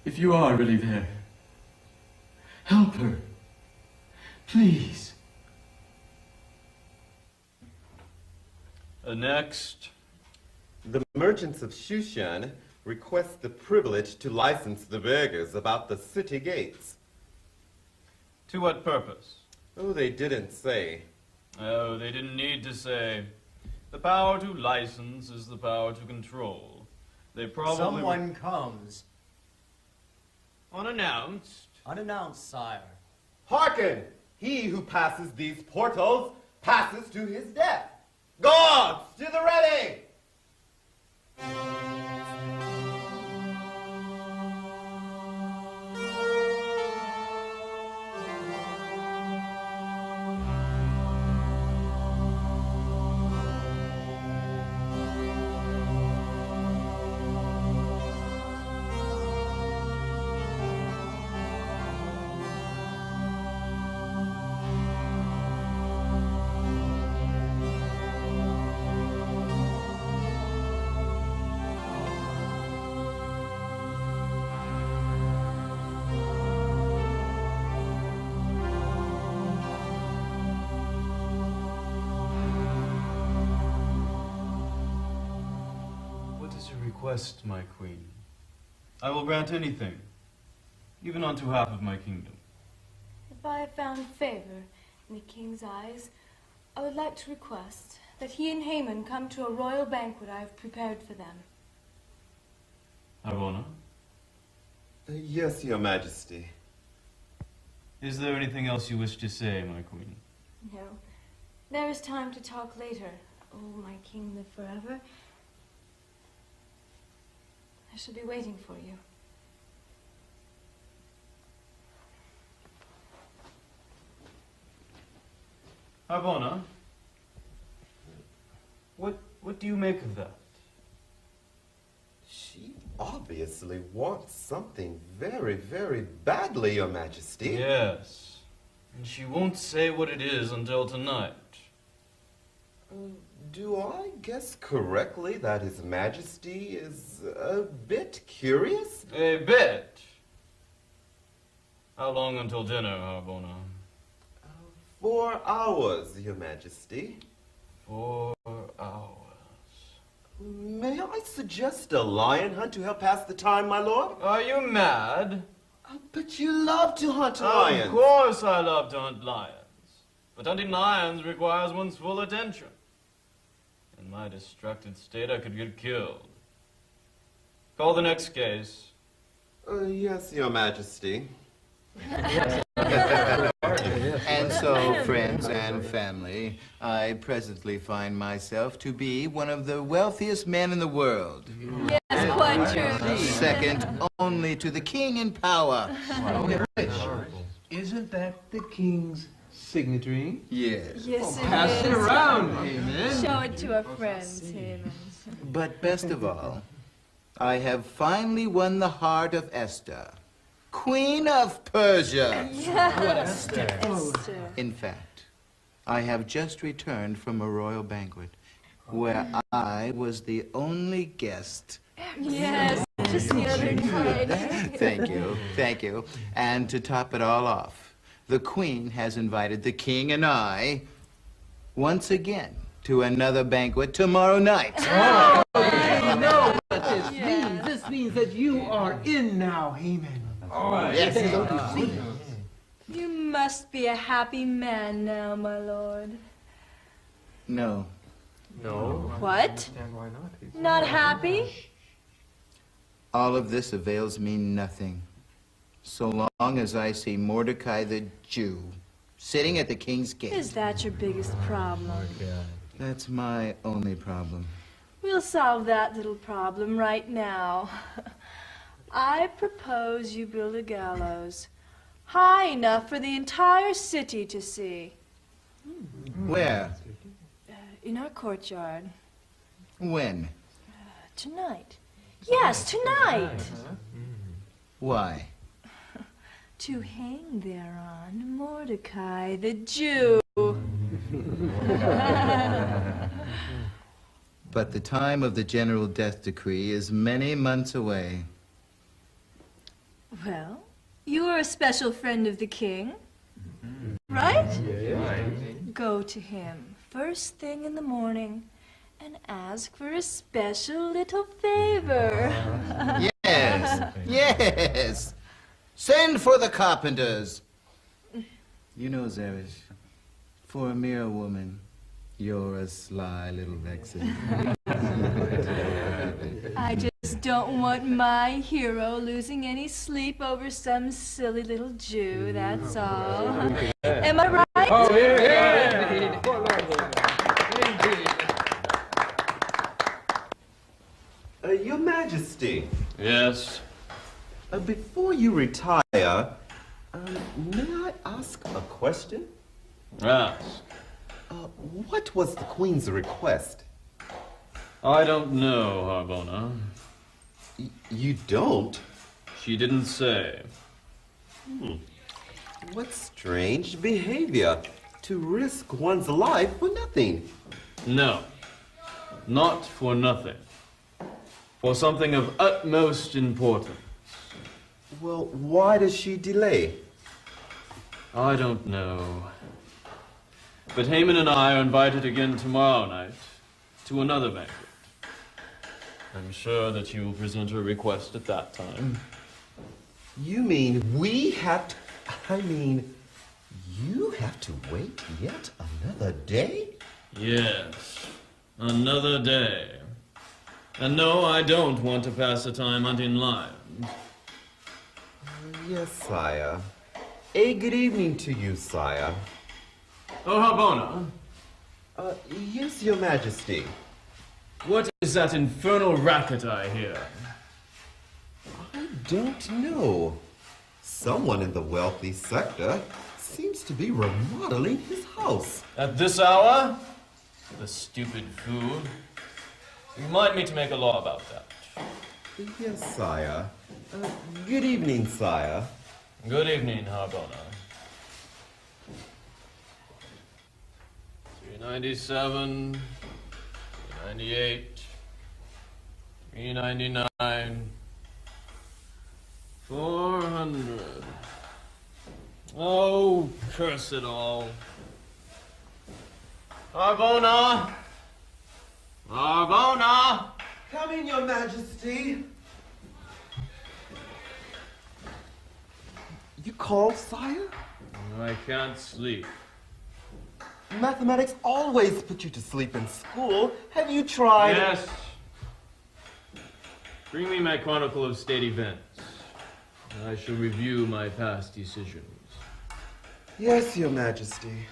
If you are really there, help her. Please. Next. The merchants of Shushan request the privilege to license the beggars about the city gates. To what purpose? Oh, they didn't say. Oh, they didn't need to say. The power to license is the power to control. They probably... Someone comes. Unannounced. Unannounced, sire. Hearken! He who passes these portals passes to his death. Guards, to the ready! Request, my queen. I will grant anything, even unto half of my kingdom. If I have found favor in the king's eyes, I would like to request that he and Haman come to a royal banquet I have prepared for them. Arbona? Yes, Your Majesty. Is there anything else you wish to say, my queen? No. There is time to talk later. Oh, my king, live forever. I shall be waiting for you. Arbona? What do you make of that? She obviously wants something very, very badly, Your Majesty. Yes. And she won't say what it is until tonight. Do I guess correctly that His Majesty is a bit curious? A bit? How long until dinner, Arbona? 4 hours, Your Majesty. 4 hours. May I suggest a lion hunt to help pass the time, my lord? Are you mad? But you love to hunt lions. Of course I love to hunt lions. But hunting lions requires one's full attention. In my distracted state, I could get killed. Call the next case. Yes, Your Majesty. And so, friends and family, I presently find myself to be one of the wealthiest men in the world. Yes, quite true. Second only to the king in power. Isn't that the king's signature? Yes. Yes, it Pass is. it around, Haman. Show it to our friends, Haman. But best of all, I have finally won the heart of Esther, Queen of Persia. Yes, Esther. In fact, I have just returned from a royal banquet where I was the only guest. Yes, just the other night. Thank you. And to top it all off, the Queen has invited the King and I once again to another banquet tomorrow night. Oh, you know what this means. This means that you are in now, Haman. Oh, yes. You must be a happy man now, my lord. No. What? Why not? Not happy? All of this avails me nothing, so long as I see Mordecai the Jew sitting at the king's gate. Is that your biggest problem? That's my only problem. We'll solve that little problem right now. I propose you build a gallows high enough for the entire city to see. Where? In our courtyard. When? Tonight. Yes, tonight. Why? To hang thereon Mordecai the Jew. But the time of the general death decree is many months away. Well, you are a special friend of the king, right? Go to him first thing in the morning and ask for a special little favor. Yes. Send for the carpenters. You know, Zeresh, for a mere woman, you're a sly little vixen. I just don't want my hero losing any sleep over some silly little Jew, that's all. Am I right? Oh, yeah. Your Majesty. Yes? Before you retire, may I ask a question? Ask. What was the Queen's request? I don't know, Harbona. You don't? She didn't say. What strange behavior to risk one's life for nothing. No, not for nothing. For something of utmost importance. Well, why does she delay? I don't know. But Haman and I are invited again tomorrow night to another banquet. I'm sure that you will present her request at that time. You mean we have to... you have to wait yet another day? Yes, another day. And no, I don't want to pass the time hunting lions. Yes, sire. A good evening to you, sire. Oh, Harbona. Yes, Your Majesty. What is that infernal racket I hear? I don't know. Someone in the wealthy sector seems to be remodeling his house. At this hour? The stupid fool. Remind me to make a law about that. Yes, sire. Good evening, sire. Good evening, Harbona. 397, 398, 399, 400. Oh, curse it all. Harbona! Harbona! Come Fine, Your Majesty. You called, sire? I can't sleep. Mathematics always put you to sleep in school. Have you tried? Yes. Bring me my chronicle of state events. I shall review my past decisions. Yes, Your Majesty.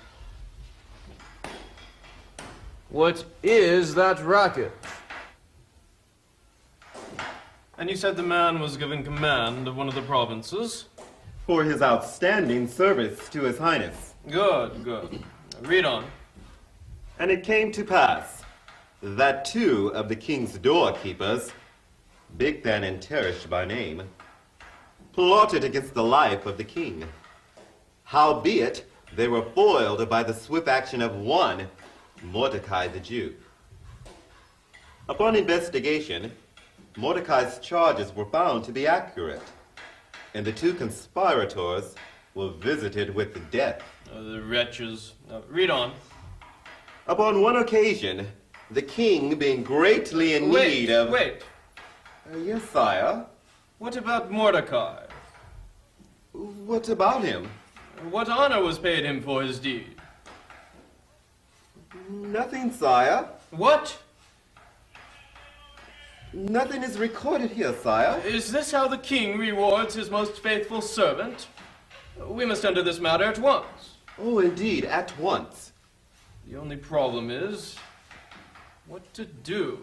What is that racket? And you said the man was given command of one of the provinces? For his outstanding service to His Highness. Good, good. Read on. And it came to pass that two of the king's doorkeepers, Bigthan and Teresh by name, plotted against the life of the king. Howbeit, they were foiled by the swift action of one, Mordecai the Jew. Upon investigation, Mordecai's charges were found to be accurate, and the two conspirators were visited with death. The wretches. Read on. Upon one occasion, the king being greatly in need of... Wait. Yes, sire? What about Mordecai? What about him? What honor was paid him for his deed? Nothing, sire. What? Nothing is recorded here, sire. Is this how the king rewards his most faithful servant? We must enter this matter at once. Oh, indeed, at once. The only problem is what to do.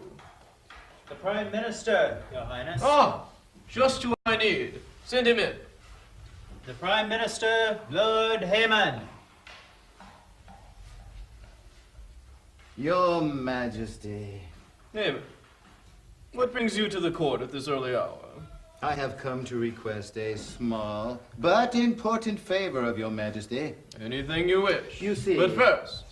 The Prime Minister, Your Highness. Ah, just who I need. Send him in. The Prime Minister, Lord Haman. Your Majesty. Haman, what brings you to the court at this early hour? I have come to request a small but important favor of Your Majesty. Anything you wish. You see. But first,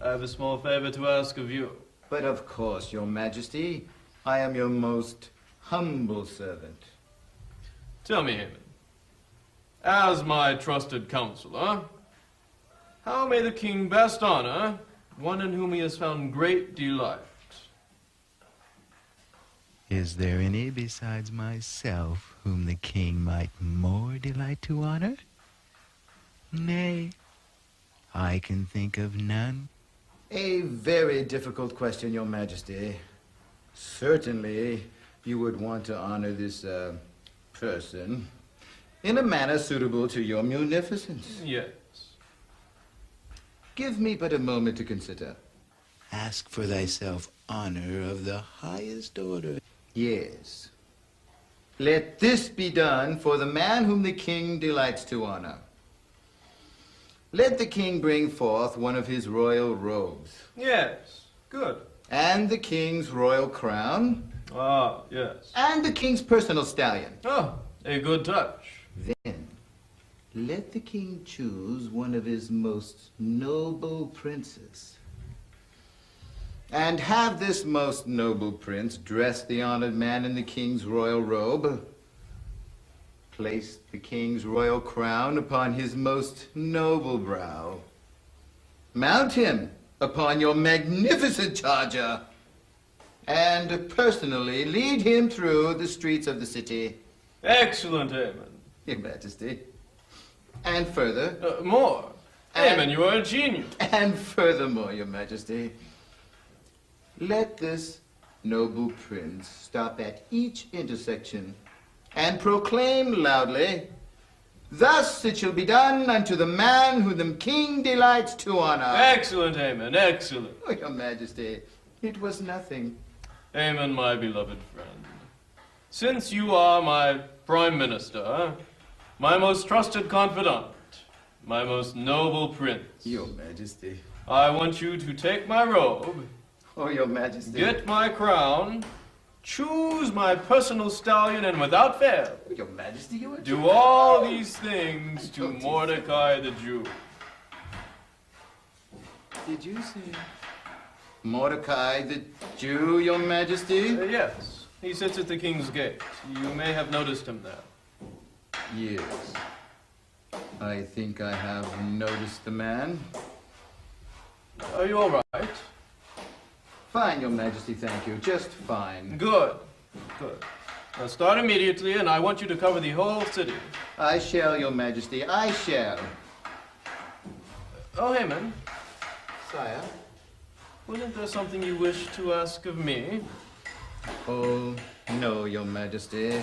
I have a small favor to ask of you. But of course, Your Majesty, I am your most humble servant. Tell me, Haman, as my trusted counselor, how may the king best honor one in whom he has found great delight? Is there any besides myself whom the king might more delight to honor? Nay, I can think of none. A very difficult question, Your Majesty. Certainly, you would want to honor this, person in a manner suitable to your munificence. Yes. Give me but a moment to consider. Ask for thyself honor of the highest order. Yes. Let this be done for the man whom the king delights to honor. Let the king bring forth one of his royal robes. Yes. Good. And the king's royal crown. Ah, yes. And the king's personal stallion. Oh, a good touch. Then, let the king choose one of his most noble princes. And have this most noble prince dress the honored man in the king's royal robe. Place the king's royal crown upon his most noble brow. Mount him upon your magnificent charger. And personally lead him through the streets of the city. Excellent, Haman. Your Majesty. And further. More. Haman, you are a genius. And furthermore, Your Majesty, let this noble prince stop at each intersection and proclaim loudly, "Thus it shall be done unto the man whom the king delights to honor." Excellent, Haman, excellent. Oh, Your Majesty, it was nothing. Haman, my beloved friend, since you are my Prime Minister, my most trusted confidant, my most noble prince, Your Majesty. I want you to take my robe, Oh, Your Majesty. get my crown, choose my personal stallion, and without fail, Your Majesty, you are... do all these things to Mordecai the Jew. Did you say Mordecai the Jew, Your Majesty? Yes, he sits at the king's gate. You may have noticed him there. Yes. I think I have noticed the man. Are you all right? Fine, Your Majesty, thank you. Just fine. Good. Good. Now start immediately, and I want you to cover the whole city. I shall, Your Majesty, I shall. Oh, Haman. Sire? Wasn't there something you wished to ask of me? Oh, no, Your Majesty.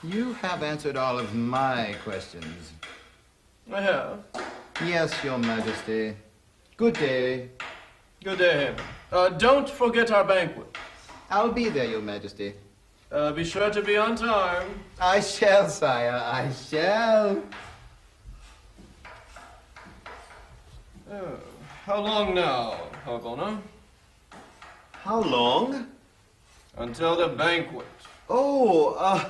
You have answered all of my questions. I have. Yes, Your Majesty. Good day. Good day, Haman. Don't forget our banquet. I'll be there, Your Majesty. Be sure to be on time. I shall, sire, I shall. Oh, how long now, Harbona? How long? Until the banquet. Oh,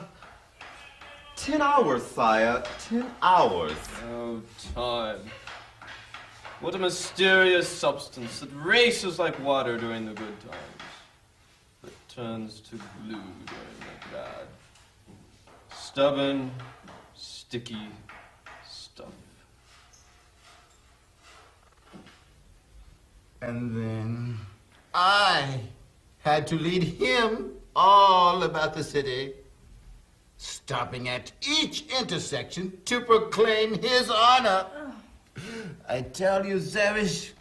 10 hours, sire. 10 hours. Oh, time. What a mysterious substance that races like water during the good times, but turns to glue during the bad. Stubborn, sticky stuff. And then I had to lead him all about the city, stopping at each intersection to proclaim his honor. I tell you, Zeresh,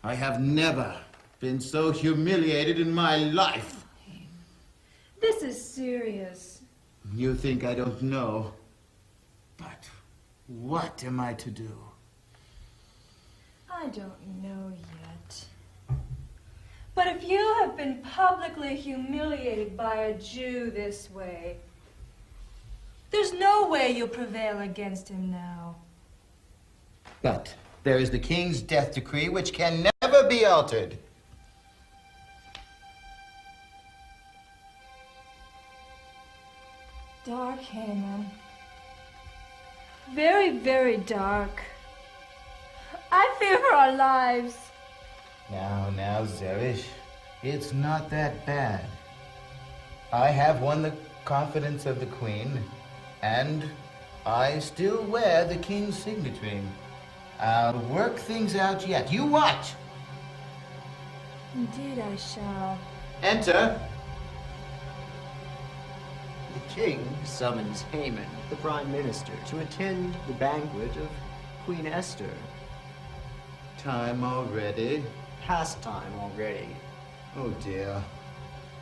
I have never been so humiliated in my life. This is serious. You think I don't know, but what am I to do? I don't know yet. But if you have been publicly humiliated by a Jew this way, there's no way you'll prevail against him now. But there is the king's death decree, which can never be altered. Dark, Haman. Very, very dark. I fear for our lives. Now, Zeresh, it's not that bad. I have won the confidence of the queen, and I still wear the king's signet ring. I'll work things out yet. You watch. Indeed I shall. Enter. The king summons Haman, the prime minister, to attend the banquet of Queen Esther. Time already? Past time already. Oh dear.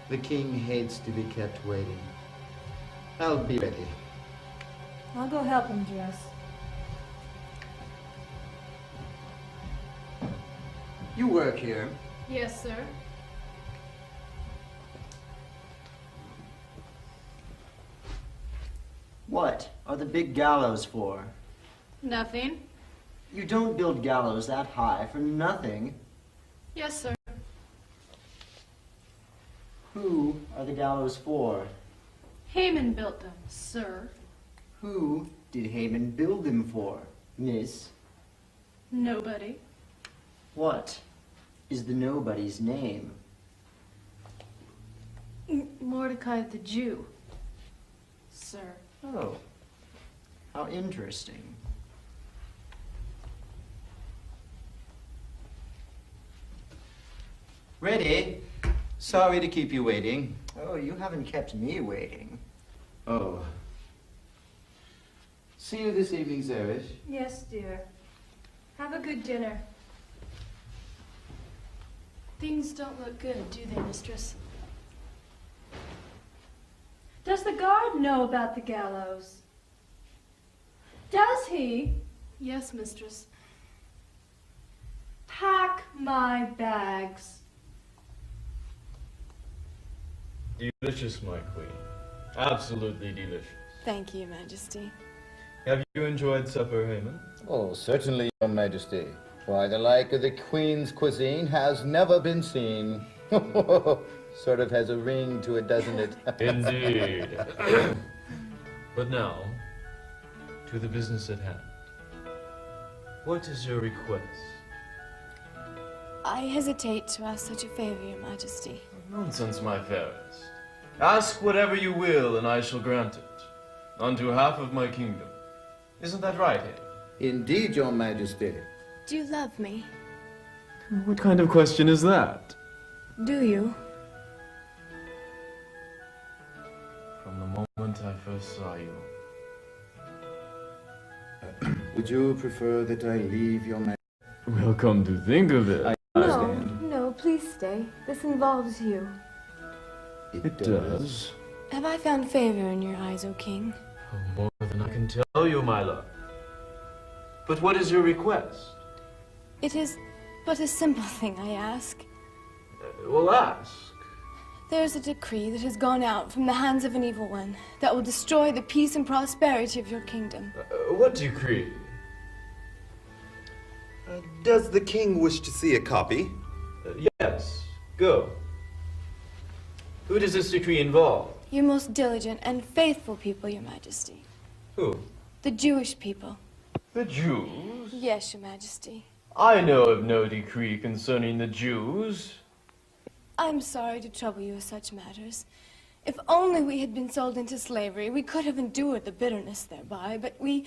The king hates to be kept waiting. I'll be ready. I'll go help him dress. You work here. Yes, sir. What are the big gallows for? Nothing. You don't build gallows that high for nothing. Yes, sir. Who are the gallows for? Haman built them, sir. Who did Haman build them for, miss? Nobody. What is the nobody's name? Mordecai the Jew, sir. Oh, how interesting. Ready? Sorry to keep you waiting. Oh, you haven't kept me waiting. Oh. See you this evening, Zeresh. Yes, dear. Have a good dinner. Things don't look good, do they, mistress? Does the guard know about the gallows? Does he? Yes, mistress. Pack my bags. Delicious, my queen. Absolutely delicious. Thank you, Majesty. Have you enjoyed supper, Haman? Oh, certainly, Your Majesty. Why, the like of the Queen's cuisine has never been seen. Sort of has a ring to it, doesn't it? Indeed. But now, to the business at hand. What is your request? I hesitate to ask such a favor, Your Majesty. Nonsense, my fairest. Ask whatever you will, and I shall grant it. On behalf of my kingdom. Isn't that right, Haman? Indeed, Your Majesty. Do you love me? What kind of question is that? Do you? From the moment I first saw you. Would you prefer that I leave your man? Well, come to think of it. No, please stay. This involves you. It does. Have I found favor in your eyes, O king? More than I can tell you, my love. But what is your request? It is but a simple thing I ask. Well, ask. There's a decree that has gone out from the hands of an evil one that will destroy the peace and prosperity of your kingdom. What decree? Does the king wish to see a copy? Yes. Go. Who does this decree involve? Your most diligent and faithful people, Your Majesty. Who? The Jewish people. The Jews? Yes, Your Majesty. I know of no decree concerning the Jews. I'm sorry to trouble you with such matters. If only we had been sold into slavery, we could have endured the bitterness thereby, but we...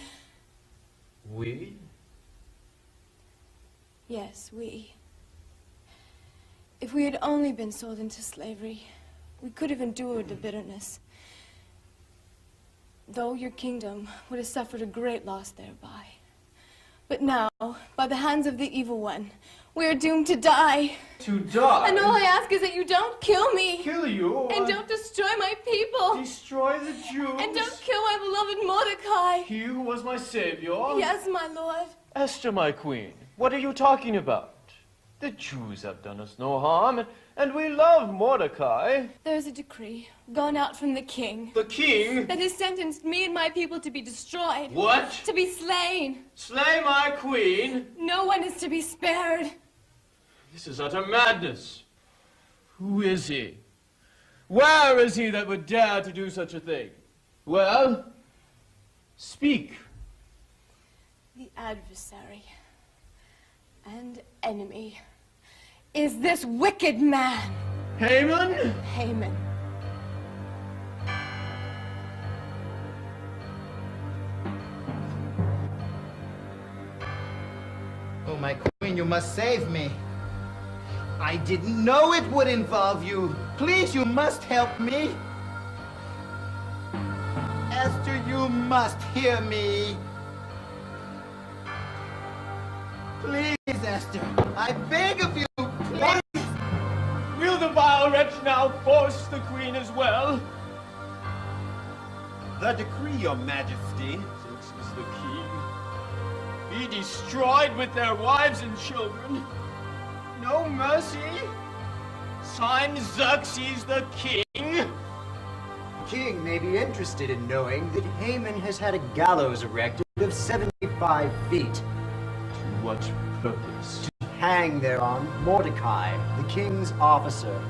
We? Yes, we. If we had only been sold into slavery, we could have endured the bitterness. Though your kingdom would have suffered a great loss thereby. But now, by the hands of the evil one, we are doomed to die. To die? And all I ask is that you don't kill me. Kill you? And don't destroy my people. Destroy the Jews? And don't kill my beloved Mordecai. He who was my savior? Yes, my lord. Esther, my queen, what are you talking about? The Jews have done us no harm, and we love Mordecai. There's a decree gone out from the king. The king? That has sentenced me and my people to be destroyed. What? To be slain. Slay my queen? No one is to be spared. This is utter madness. Who is he? Where is he that would dare to do such a thing? Well, speak. The adversary and enemy is this wicked man. Haman? Haman. Oh, my queen, you must save me. I didn't know it would involve you. Please, you must help me. Esther, you must hear me. Please, Esther, I beg of you, please. Will the vile wretch now force the queen as well? The decree, Your Majesty. Is the king be destroyed with their wives and children? No mercy? Signed Xerxes the king? The king may be interested in knowing that Haman has had a gallows erected of 75 feet. To what purpose? To hang thereon Mordecai, the king's officer.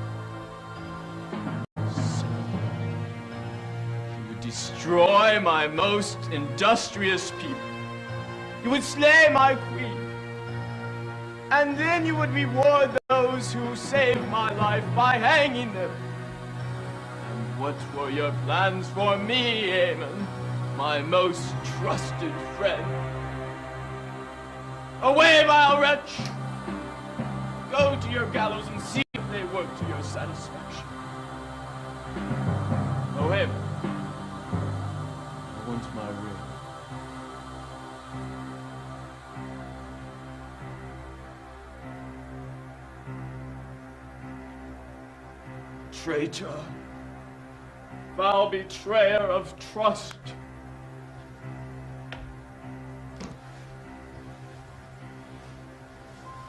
So, you would destroy my most industrious people. You would slay my queen. And then you would reward those who saved my life by hanging them. And what were your plans for me, Haman, my most trusted friend? Away, vile wretch! Go to your gallows and see if they work to your satisfaction. Oh, Haman, I want my ring. Traitor, foul betrayer of trust.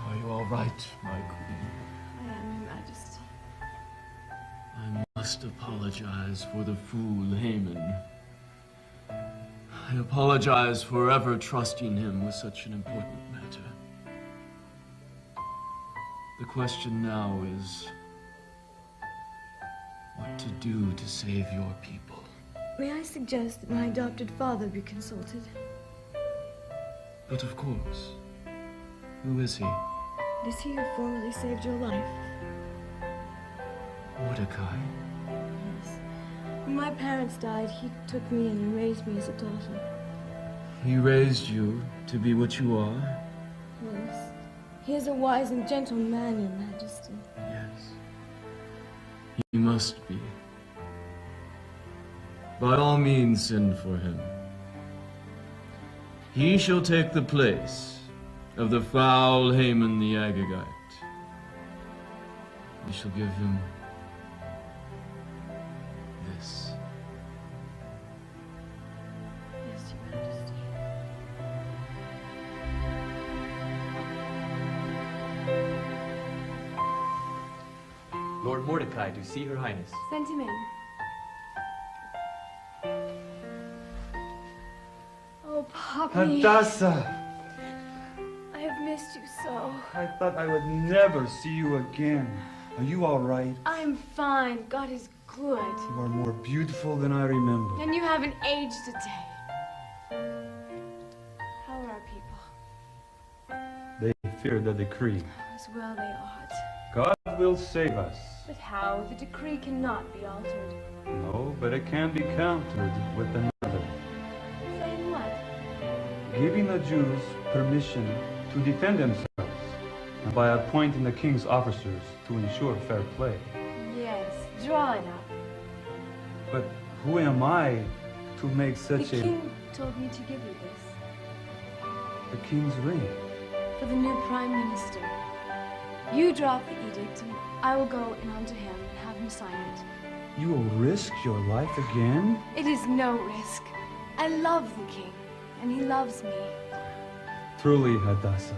Are you all right, my queen? I am, Your Majesty. I must apologize for the fool Haman. I apologize for ever trusting him with such an important matter. The question now is what to do to save your people. May I suggest that my adopted father be consulted? But of course. Who is he? It is he who formerly saved your life. Mordecai. Yes. When my parents died, he took me in and raised me as a daughter. He raised you to be what you are? Yes. He is a wise and gentle man, Your Majesty. Yes. must be. By all means send for him. He shall take the place of the foul Haman the Agagite. We shall give him this. Yes, Your Majesty. Lord Mordecai, to see Her Highness. Send him in. Oh, Poppy. Hadassah! I have missed you so. I thought I would never see you again. Are you all right? I'm fine. God is good. You are more beautiful than I remember. And you haven't aged a day. How are our people? They fear the decree. As well they ought. God will save us. But how? The decree cannot be altered. No, but it can be countered with another. Saying what? Giving the Jews permission to defend themselves, and by appointing the king's officers to ensure fair play. Yes, draw it up. But who am I to make such The king told me to give you this. the king's ring? For the new prime minister. You draw up the edict, and I will go in unto him and have him sign it. You will risk your life again? It is no risk. I love the king, and he loves me. Truly, Hadassah,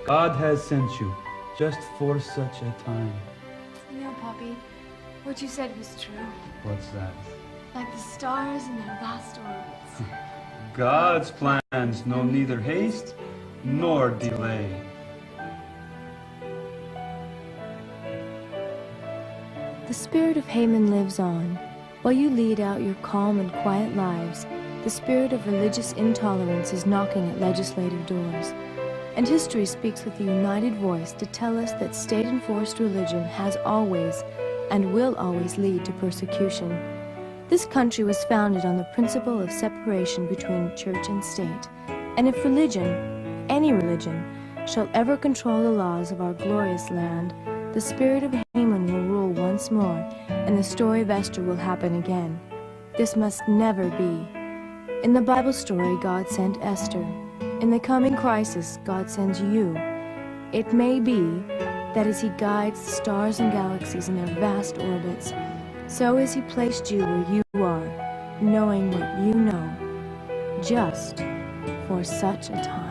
God has sent you just for such a time. You know, Poppy, what you said was true. What's that? Like the stars in their vast orbits. God's plans know neither haste nor delay. The spirit of Haman lives on. While you lead out your calm and quiet lives, the spirit of religious intolerance is knocking at legislative doors. And history speaks with a united voice to tell us that state-enforced religion has always and will always lead to persecution. This country was founded on the principle of separation between church and state. And if religion, any religion, shall ever control the laws of our glorious land, the spirit of Haman will rule once more, and the story of Esther will happen again. This must never be. In the Bible story, God sent Esther. In the coming crisis, God sends you. It may be that as He guides the stars and galaxies in their vast orbits, so has He placed you where you are, knowing what you know, just for such a time.